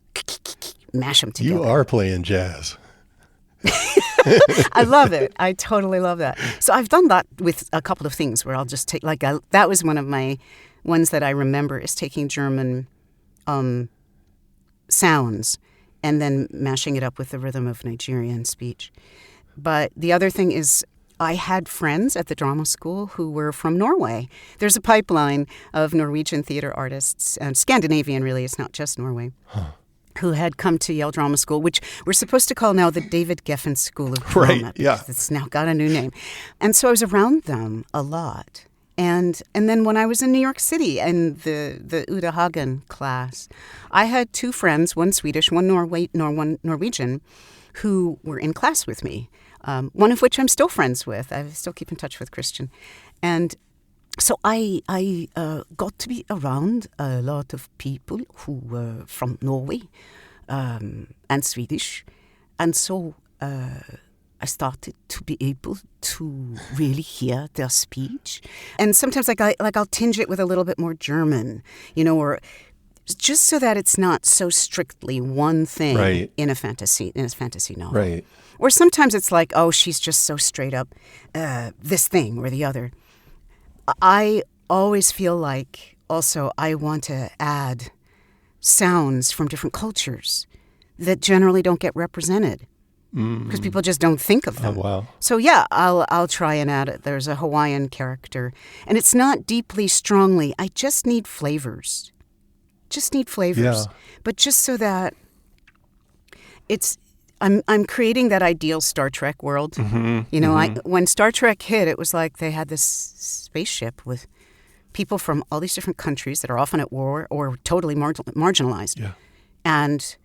mash them together. You are playing jazz. I love it. I totally love that. So I've done that with a couple of things where I'll just take, that was one of my ones that I remember, is taking German sounds and then mashing it up with the rhythm of Nigerian speech. But the other thing is, I had friends at the drama school who were from Norway. There's a pipeline of Norwegian theater artists, and Scandinavian really, it's not just Norway, who had come to Yale Drama School, which we're supposed to call now the David Geffen School of Drama. Right, yeah. It's now got a new name. And so I was around them a lot. And then when I was in New York City in the Uda Hagen class, I had two friends, one Swedish, one Norwegian, who were in class with me. one of which I'm still friends with. I still keep in touch with Christian. And so I got to be around a lot of people who were from Norway and Swedish. And so I started to be able to really hear their speech. And sometimes I'll tinge it with a little bit more German, or just so that it's not so strictly one thing in a fantasy novel. Right. Or sometimes it's like, oh, she's just so straight up this thing or the other. I always feel like also I want to add sounds from different cultures that generally don't get represented because people just don't think of them. Oh, wow. So yeah, I'll try and add it. There's a Hawaiian character, and it's not deeply, strongly. I just need flavors. Yeah. But just so that it's. I'm creating that ideal Star Trek world. When Star Trek hit, it was like they had this spaceship with people from all these different countries that are often at war or totally marginalized. Yeah. And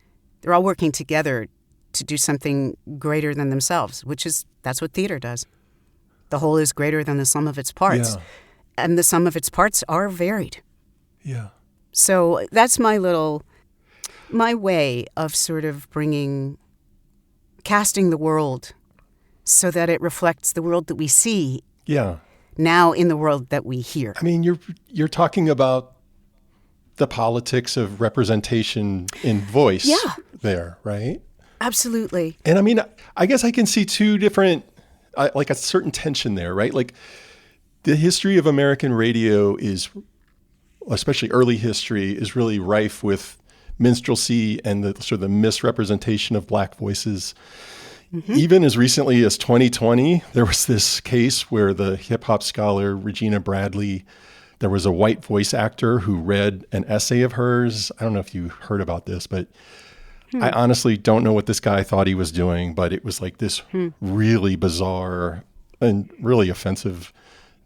they're all working together to do something greater than themselves, that's what theater does. The whole is greater than the sum of its parts. Yeah. And the sum of its parts are varied. Yeah. So that's my way of sort of casting the world so that it reflects the world that we see now in the world that we hear. I mean, you're talking about the politics of representation in voice there, right? Absolutely. And I mean, I guess I can see two different, like a certain tension there, right? Like the history of American radio is, especially early history, is really rife with minstrelsy and the sort of the misrepresentation of Black voices. Even as recently as 2020, there was this case where the hip hop scholar Regina Bradley, there was a white voice actor who read an essay of hers. I don't know if you heard about this, but I honestly don't know what this guy thought he was doing, but it was like this really bizarre and really offensive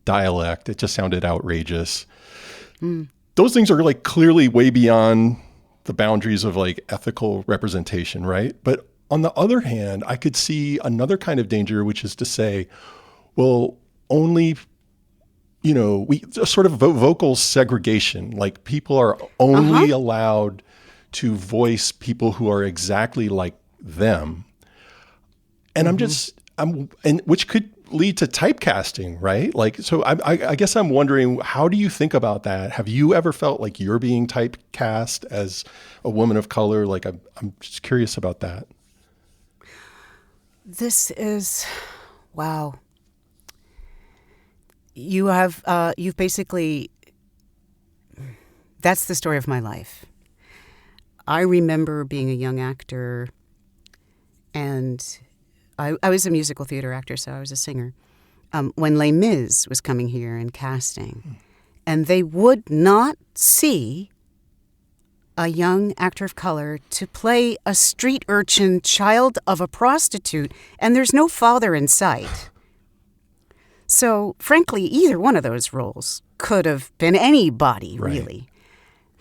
dialect. It just sounded outrageous. Those things are like clearly way beyond the boundaries of like ethical representation, right? But on the other hand, I could see another kind of danger, which is to say, well, only, we sort of vocal segregation, like people are only allowed to voice people who are exactly like them. And and which could lead to typecasting, right? Like, so I guess I'm wondering, how do you think about that? Have you ever felt like you're being typecast as a woman of color? Like, I'm just curious about that. This is, wow. You've basically, that's the story of my life. I remember being a young actor, and I was a musical theater actor, so I was a singer, when Les Mis was coming here and casting. And they would not see a young actor of color to play a street urchin, child of a prostitute, and there's no father in sight. So, frankly, either one of those roles could have been anybody, really.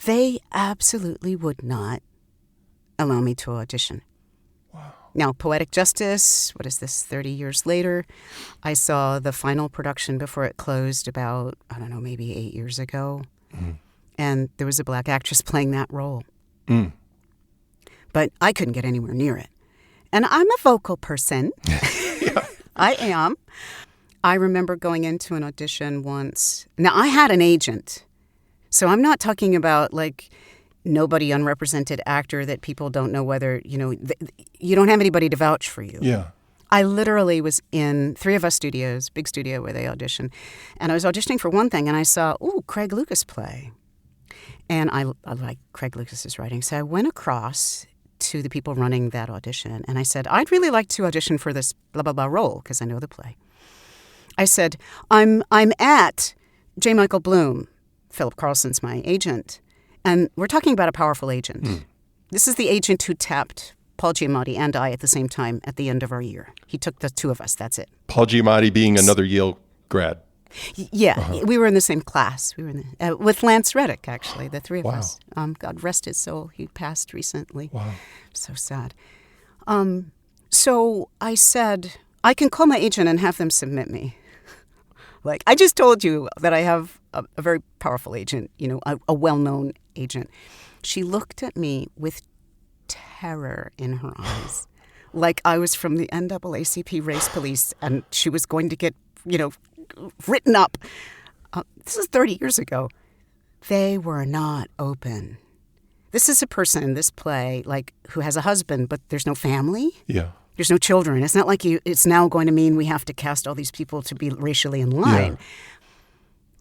They absolutely would not allow me to audition. Wow. Now, Poetic Justice, what is this, 30 years later, I saw the final production before it closed about, maybe 8 years ago. And there was a Black actress playing that role. But I couldn't get anywhere near it. And I'm a vocal person. I am. I remember going into an audition once. Now, I had an agent. So I'm not talking about like nobody unrepresented actor that people don't know whether, you don't have anybody to vouch for you. Yeah. I literally was in 3 of us studios, big studio where they audition. And I was auditioning for one thing and I saw, Craig Lucas play. And I like Craig Lucas's writing. So I went across to the people running that audition and I said, I'd really like to audition for this blah, blah, blah role because I know the play. I said, I'm at J. Michael Bloom. Philip Carlson's my agent. And we're talking about a powerful agent. This is the agent who tapped Paul Giamatti and I at the same time at the end of our year. He took the 2 of us. That's it. Paul Giamatti being another Yale grad. Yeah. We were in the same class. We were with Lance Reddick, actually, the 3 of us. God rest his soul. He passed recently. Wow. So sad. So I said, I can call my agent and have them submit me. Like, I just told you that I have a very powerful agent, a well-known agent. She looked at me with terror in her eyes, like I was from the NAACP race police and she was going to get, written up. This is 30 years ago. They were not open. This is a person in this play, who has a husband, but there's no family. Yeah. There's no children. It's not like it's now going to mean we have to cast all these people to be racially in line.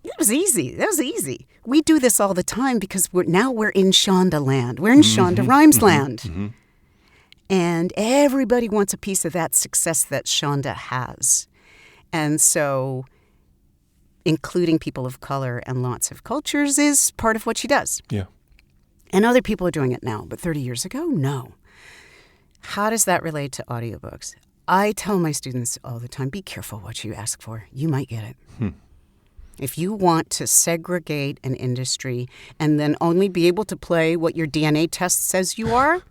Yeah. It was easy. That was easy. We do this all the time because we're in Shonda land. We're in Shonda Rhimes land. Mm-hmm. And everybody wants a piece of that success that Shonda has. And so including people of color and lots of cultures is part of what she does. Yeah. And other people are doing it now, but 30 years ago, no. How does that relate to audiobooks? I tell my students all the time, be careful what you ask for. You might get it. If you want to segregate an industry and then only be able to play what your DNA test says you are,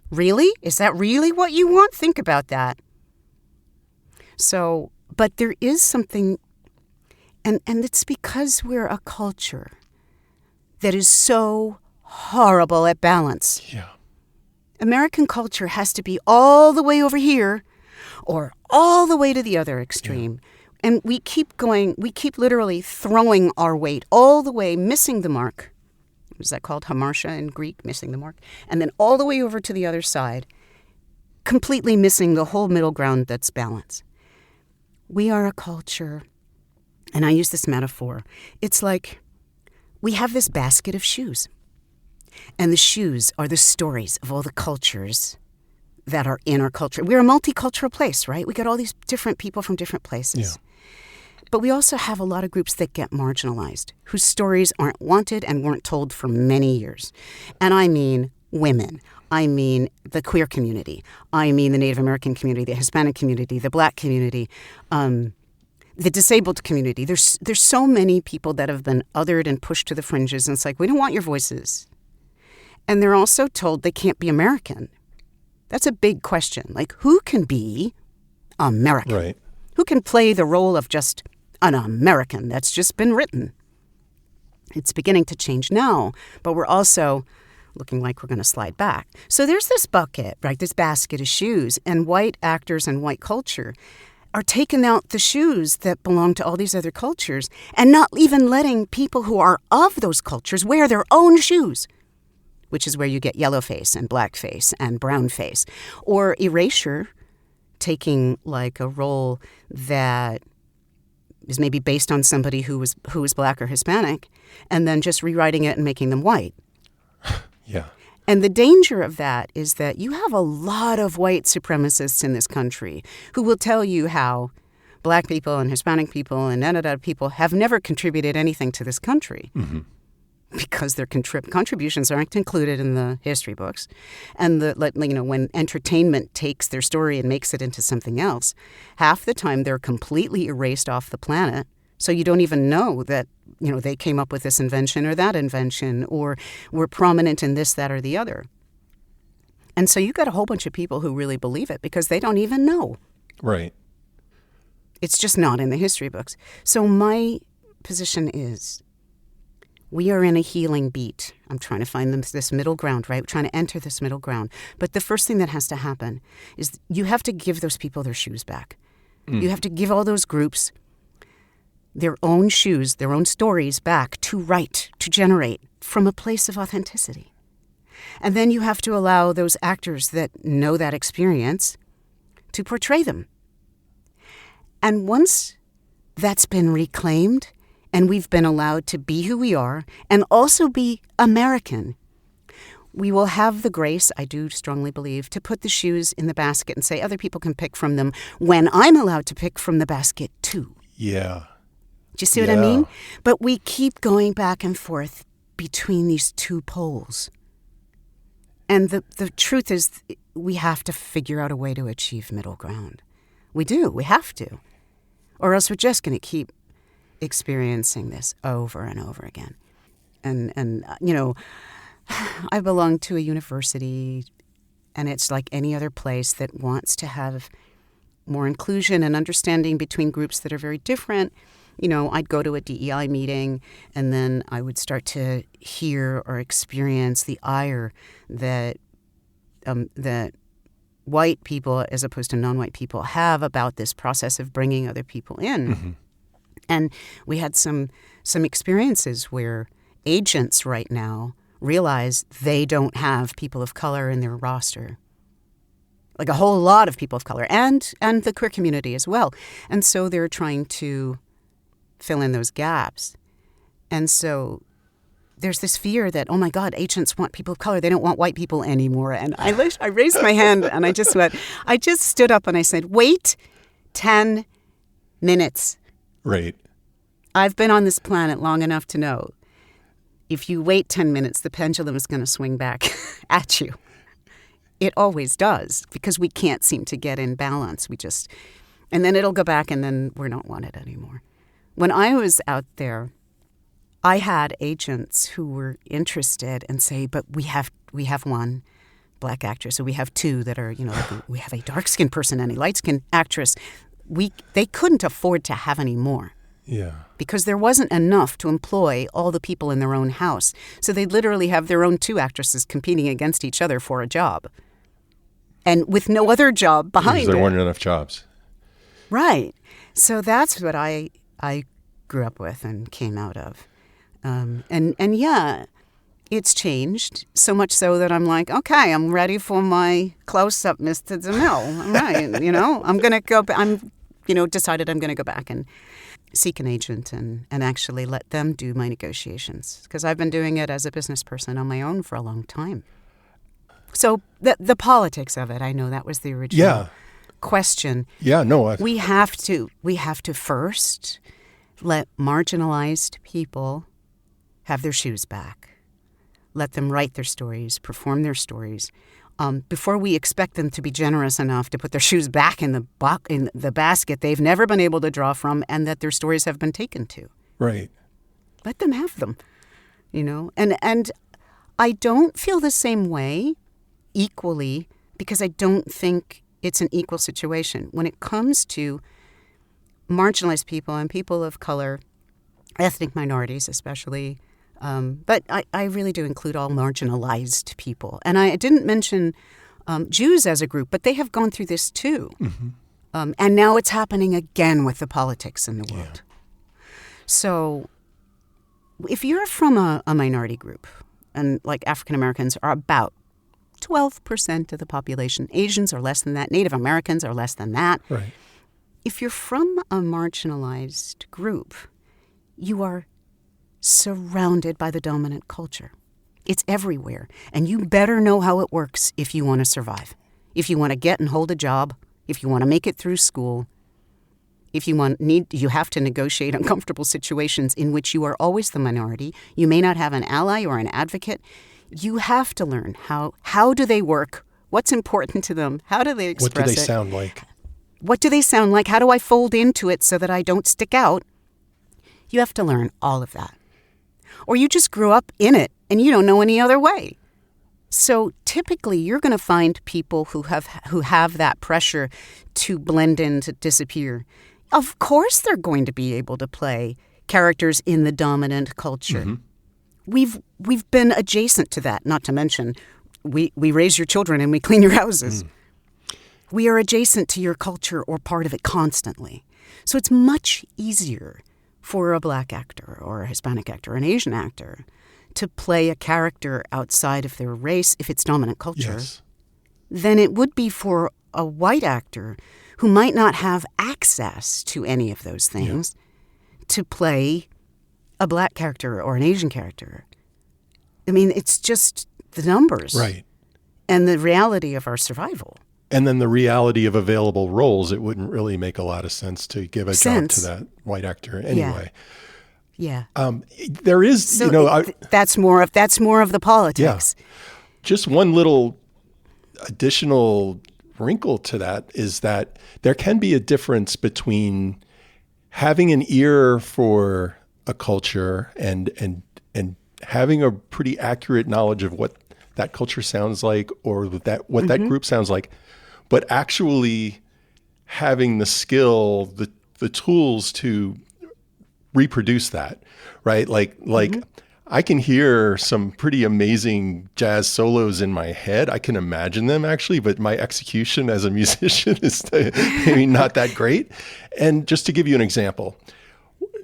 really? Is that really what you want? Think about that. So, but there is something, and it's because we're a culture that is so horrible at balance. Yeah. American culture has to be all the way over here or all the way to the other extreme. Yeah. And we keep literally throwing our weight all the way, missing the mark. Is that called hamartia in Greek, missing the mark? And then all the way over to the other side, completely missing the whole middle ground that's balance. We are a culture, and I use this metaphor. It's like we have this basket of shoes. And the shoes are the stories of all the cultures that are in our culture. We're a multicultural place, right? We got all these different people from different places. Yeah. But we also have a lot of groups that get marginalized, whose stories aren't wanted and weren't told for many years. And I mean women. I mean the queer community. I mean the Native American community, the Hispanic community, the Black community, the disabled community. There's so many people that have been othered and pushed to the fringes. And it's like, we don't want your voices. And they're also told they can't be American. That's a big question. Like, who can be American? Right. Who can play the role of just an American that's just been written? It's beginning to change now, but we're also looking like we're going to slide back. So there's this bucket, right, this basket of shoes, and white actors and white culture are taking out the shoes that belong to all these other cultures and not even letting people who are of those cultures wear their own shoes, which is where you get yellowface and blackface and brownface, or erasure, taking like a role that is maybe based on somebody who was Black or Hispanic, and then just rewriting it and making them white. Yeah. And the danger of that is that you have a lot of white supremacists in this country who will tell you how Black people and Hispanic people and other people have never contributed anything to this country. Mm-hmm. Because their contributions aren't included in the history books. And when entertainment takes their story and makes it into something else, half the time they're completely erased off the planet. So you don't even know that, they came up with this invention or that invention or were prominent in this, that, or the other. And so you got a whole bunch of people who really believe it because they don't even know. Right. It's just not in the history books. So my position is, we are in a healing beat. I'm trying to find this middle ground, right? We're trying to enter this middle ground. But the first thing that has to happen is you have to give those people their shoes back. You have to give all those groups their own shoes, their own stories back to write, to generate from a place of authenticity. And then you have to allow those actors that know that experience to portray them. And once that's been reclaimed, and we've been allowed to be who we are and also be American, we will have the grace, I do strongly believe, to put the shoes in the basket and say other people can pick from them when I'm allowed to pick from the basket too. Yeah. Do you see what I mean? But we keep going back and forth between these two poles. And the truth is we have to figure out a way to achieve middle ground. We do. We have to. Or else we're just going to keep experiencing this over and over again. And I belong to a university, and it's like any other place that wants to have more inclusion and understanding between groups that are very different, I'd go to a DEI meeting and then I would start to hear or experience the ire that white people, as opposed to non-white people, have about this process of bringing other people in. Mm-hmm. And we had some experiences where agents right now realize they don't have people of color in their roster. Like a whole lot of people of color and the queer community as well. And so they're trying to fill in those gaps. And so there's this fear that, oh my God, agents want people of color. They don't want white people anymore. And I raised my hand and I just stood up and I said, wait 10 minutes. Right. I've been on this planet long enough to know if you wait 10 minutes, the pendulum is going to swing back at you. It always does, because we can't seem to get in balance. And then it'll go back and then we're not wanted anymore. When I was out there, I had agents who were interested and say, but we have one black actress, so we have two that are, like we have a dark-skinned person and a light-skinned actress. They couldn't afford to have any more. Yeah. Because there wasn't enough to employ all the people in their own house. So they'd literally have their own two actresses competing against each other for a job. And with no other job behind it. Because there weren't enough jobs. Right. So that's what I grew up with and came out of. And yeah, it's changed so much so that I'm like, okay, I'm ready for my close-up Mr. DeMille. All right, I'm going to go, decided I'm going to go back and seek an agent and actually let them do my negotiations, because I've been doing it as a business person on my own for a long time. So the politics of it, I know that was the original question. Yeah, no. We have to first let marginalized people have their shoes back. Let them write their stories, perform their stories, before we expect them to be generous enough to put their shoes back in the basket they've never been able to draw from and that their stories have been taken to. Right. Let them have them, And I don't feel the same way equally, because I don't think it's an equal situation. When it comes to marginalized people and people of color, ethnic minorities especially, but I really do include all marginalized people. And I didn't mention Jews as a group, but they have gone through this too. Mm-hmm. And now it's happening again with the politics in the world. Yeah. So if you're from a minority group, and like African Americans are about 12% of the population, Asians are less than that, Native Americans are less than that. Right. If you're from a marginalized group, you are surrounded by the dominant culture. It's everywhere. And you better know how it works if you want to survive. If you want to get and hold a job, if you want to make it through school, if you have to negotiate uncomfortable situations in which you are always the minority. You may not have an ally or an advocate. You have to learn how do they work? What's important to them? How do they express it? What do they sound like? What do they sound like? How do I fold into it so that I don't stick out? You have to learn all of that. Or you just grew up in it and you don't know any other way. So typically you're going to find people who have that pressure to blend in, to disappear. Of course they're going to be able to play characters in the dominant culture. Mm-hmm. We've been adjacent to that, not to mention we raise your children and we clean your houses. We are adjacent to your culture or part of it constantly. So it's much easier for a black actor or a Hispanic actor or an Asian actor to play a character outside of their race, if it's dominant culture, than it would be for a white actor who might not have access to any of those things to play a black character or an Asian character. I mean, it's just the numbers. Right. And the reality of our survival. And then the reality of available roles, it wouldn't really make a lot of sense to give a job to that white actor anyway. Yeah. There is, so that's more of the politics. Yeah. Just one little additional wrinkle to that is that there can be a difference between having an ear for a culture and having a pretty accurate knowledge of what that culture sounds like or what that group sounds like, but actually having the skill, the tools to reproduce that, right? Like I can hear some pretty amazing jazz solos in my head. I can imagine them actually, but my execution as a musician is maybe not that great. And just to give you an example,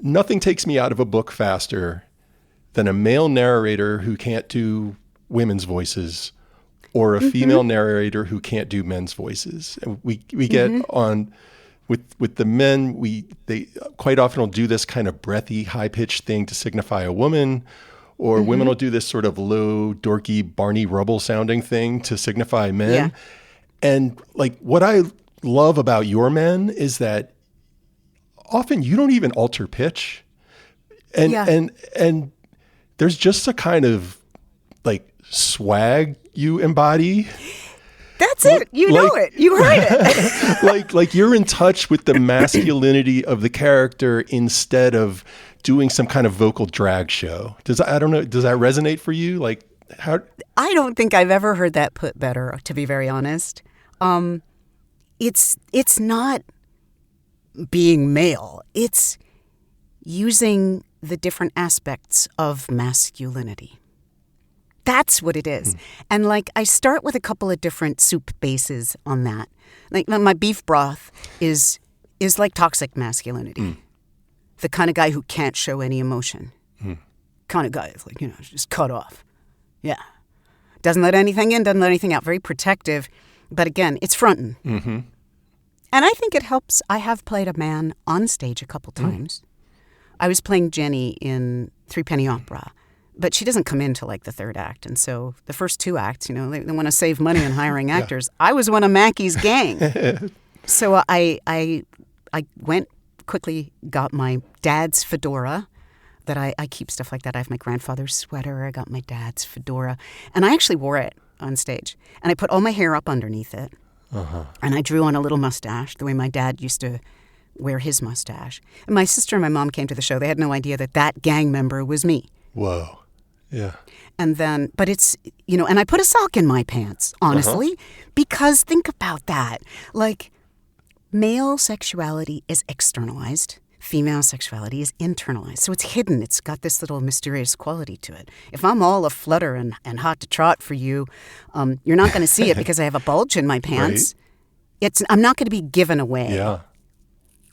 nothing takes me out of a book faster than a male narrator who can't do women's voices or a female narrator who can't do men's voices. And we get on with the men, they quite often will do this kind of breathy, high-pitched thing to signify a woman, or women will do this sort of low, dorky, Barney Rubble sounding thing to signify men. Yeah. And like what I love about your men is that often you don't even alter pitch. And there's just a kind of like swag you embody. That's it. You know it. You heard it. like you're in touch with the masculinity of the character instead of doing some kind of vocal drag show. I don't know, does that resonate for you? Like how? I don't think I've ever heard that put better, to be very honest. It's not being male. It's using the different aspects of masculinity. That's what it is. And like I start with a couple of different soup bases on that. Like my beef broth is like toxic masculinity. The kind of guy who can't show any emotion. Kind of guy is like, just cut off. Yeah. Doesn't let anything in, doesn't let anything out. Very protective. But again, it's frontin'. And I think it helps. I have played a man on stage a couple times. I was playing Jenny in Threepenny Opera. But she doesn't come into like the third act. And so the first two acts, they want to save money on hiring actors. I was one of Mackie's gang. So I went quickly, got my dad's fedora that I keep stuff like that. I have my grandfather's sweater. I got my dad's fedora. And I actually wore it on stage. And I put all my hair up underneath it. And I drew on a little mustache the way my dad used to wear his mustache. And my sister and my mom came to the show. They had no idea that gang member was me. Whoa. Yeah. And then, but it's, and I put a sock in my pants, honestly, because think about that. Like, male sexuality is externalized. Female sexuality is internalized. So it's hidden. It's got this little mysterious quality to it. If I'm all aflutter and hot to trot for you, you're not going to see it because I have a bulge in my pants. Right. I'm not going to be given away. Yeah.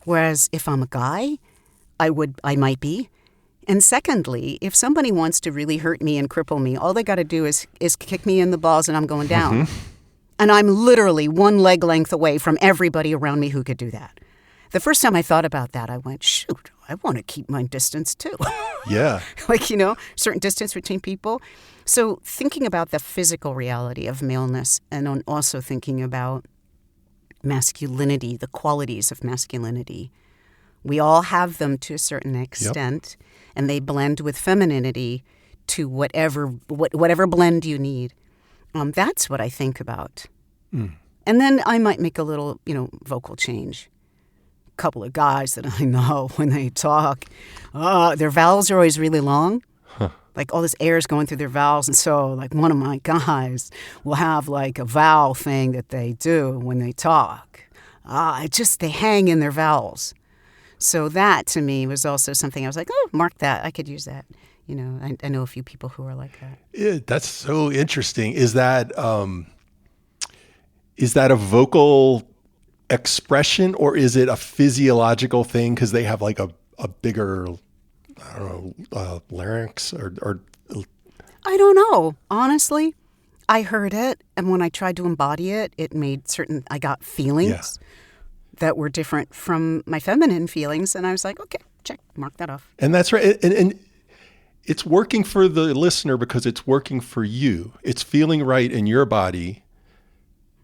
Whereas if I'm a guy, I might be. And secondly, if somebody wants to really hurt me and cripple me, all they got to do is kick me in the balls and I'm going down. And I'm literally one leg length away from everybody around me who could do that. The first time I thought about that, I went, shoot, I want to keep my distance too. Yeah. Like, certain distance between people. So thinking about the physical reality of maleness and also thinking about masculinity, the qualities of masculinity. We all have them to a certain extent, and they blend with femininity to whatever blend you need. That's what I think about. And then I might make a little, vocal change. A couple of guys that I know when they talk, their vowels are always really long. Like all this air is going through their vowels. And so like one of my guys will have like a vowel thing that they do when they talk. They hang in their vowels. So that, to me, was also something I was like, mark that. I could use that. I know a few people who are like that. Yeah, that's so interesting. Is that a vocal expression or is it a physiological thing because they have like a bigger, I don't know, larynx or? I don't know. Honestly, I heard it. And when I tried to embody it, I got feelings. Yeah. That were different from my feminine feelings. And I was like, okay, check, mark that off. And that's right. And it's working for the listener because it's working for you. It's feeling right in your body.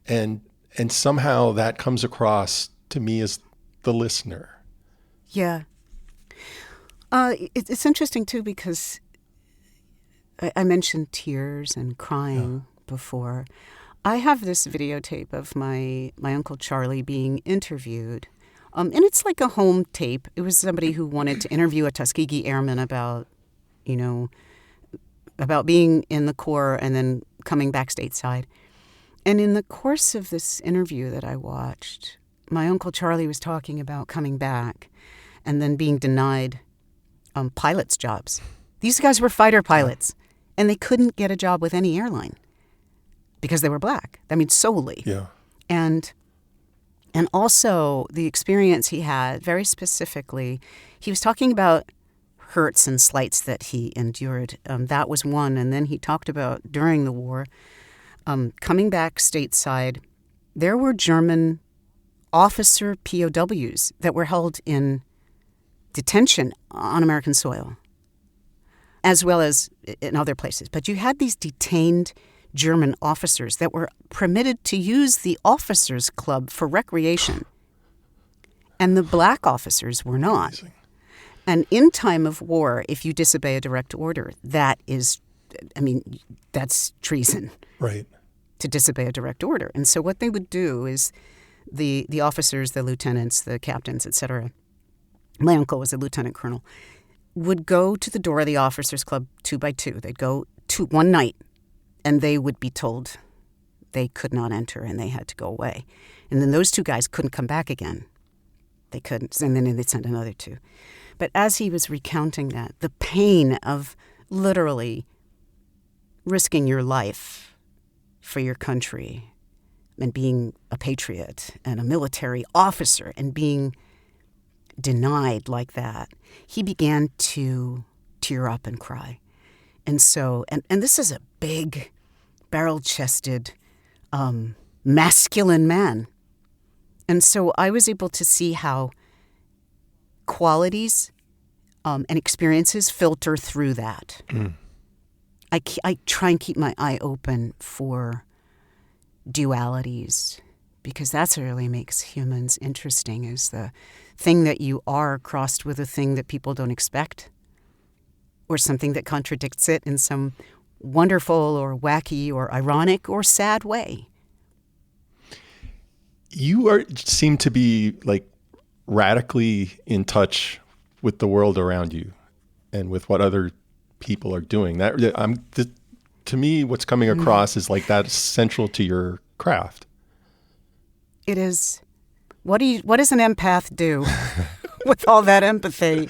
And somehow that comes across to me as the listener. Yeah. It's interesting, too, because I mentioned tears and crying before. I have this videotape of my Uncle Charlie being interviewed. And it's like a home tape. It was somebody who wanted to interview a Tuskegee airman about being in the Corps and then coming back stateside. And in the course of this interview that I watched, my Uncle Charlie was talking about coming back and then being denied pilots' jobs. These guys were fighter pilots, and they couldn't get a job with any airline because they were black. I mean, solely. Yeah. And also the experience he had, very specifically, he was talking about hurts and slights that he endured. That was one. And then he talked about, during the war, coming back stateside, there were German officer POWs that were held in detention on American soil, as well as in other places. But you had these detained German officers that were permitted to use the officers' club for recreation, and the black officers were not. Amazing. And in time of war, if you disobey a direct order, that's treason. Right. To disobey a direct order. And so what they would do is the officers, the lieutenants, the captains, etc., my uncle was a lieutenant colonel, would go to the door of the officers' club 2 by 2. They'd go one night, and they would be told they could not enter and they had to go away. And then those 2 guys couldn't come back again. They couldn't. And then they'd send another 2. But as he was recounting that, the pain of literally risking your life for your country and being a patriot and a military officer and being denied like that, he began to tear up and cry. And so, and this is a big, barrel-chested, masculine man. And so I was able to see how qualities and experiences filter through that. Mm. I try and keep my eye open for dualities, because that's what really makes humans interesting, is the thing that you are crossed with a thing that people don't expect, or something that contradicts it in some wonderful or wacky or ironic or sad way. You seem to be like radically in touch with the world around you and with what other people are doing. To me, what's coming across is like that's central to your craft. It is. What does an empath do with all that empathy?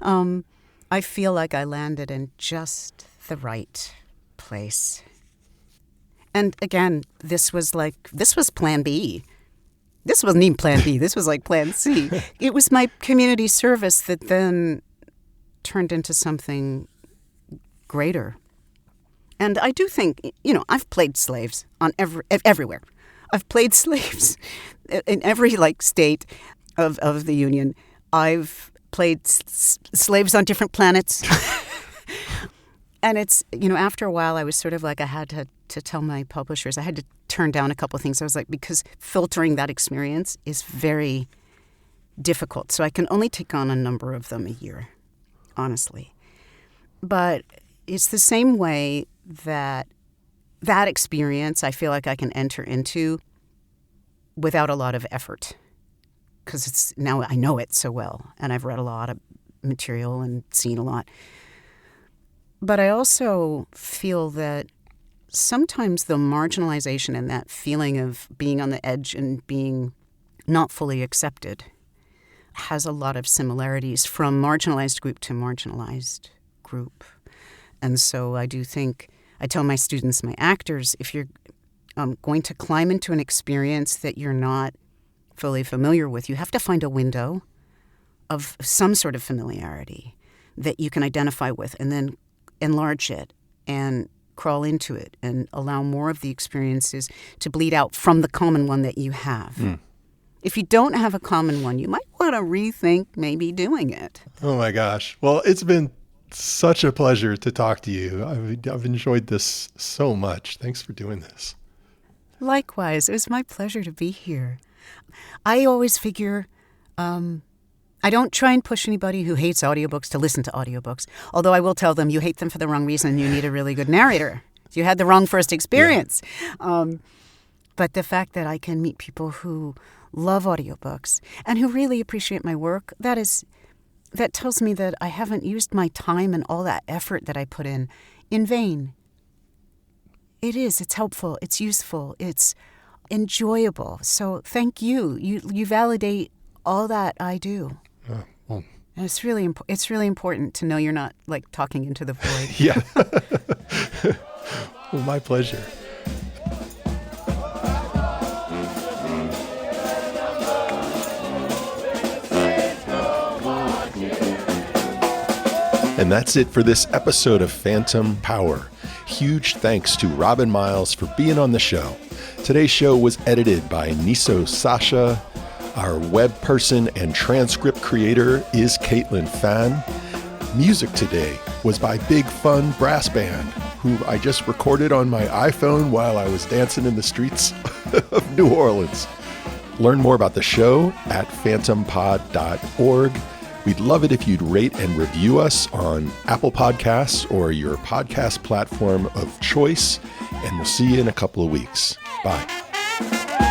I feel like I landed in just the right place. And again, this was plan B. This wasn't even plan B. This was like plan C. It was my community service that then turned into something greater. And I do think, I've played slaves everywhere. I've played slaves in every state of the Union. I've played slaves on different planets. And it's, after a while I was sort of like, I had to tell my publishers, I had to turn down a couple of things. I was like, because filtering that experience is very difficult. So I can only take on a number of them a year, honestly. But it's the same way that experience I feel like I can enter into without a lot of effort, because now I know it so well, and I've read a lot of material and seen a lot. But I also feel that sometimes the marginalization and that feeling of being on the edge and being not fully accepted has a lot of similarities from marginalized group to marginalized group. And so I do think, I tell my students, my actors, if you're going to climb into an experience that you're not fully familiar with, you have to find a window of some sort of familiarity that you can identify with, and then enlarge it and crawl into it and allow more of the experiences to bleed out from the common one that you have. Mm. If you don't have a common one, you might want to rethink maybe doing it. Oh my gosh. Well, it's been such a pleasure to talk to you. I've enjoyed this so much. Thanks for doing this. Likewise. It was my pleasure to be here. I always figure I don't try and push anybody who hates audiobooks to listen to audiobooks, although I will tell them you hate them for the wrong reason. You need a really good narrator. You had the wrong first experience. Yeah. But the fact that I can meet people who love audiobooks and who really appreciate my work, that tells me that I haven't used my time and all that effort that I put in vain. It's helpful, it's useful, it's enjoyable. So thank you. You validate all that I do. Well. And it's really important to know you're not like talking into the void. Yeah. Well, my pleasure. And that's it for this episode of Phantom Power. Huge thanks to Robin Miles for being on the show. Today's show was edited by Niso Sasha. Our web person and transcript creator is Caitlin Fan. Music today was by Big Fun Brass Band, who I just recorded on my iPhone while I was dancing in the streets of New Orleans. Learn more about the show at phantompod.org. We'd love it if you'd rate and review us on Apple Podcasts or your podcast platform of choice. And we'll see you in a couple of weeks. Bye.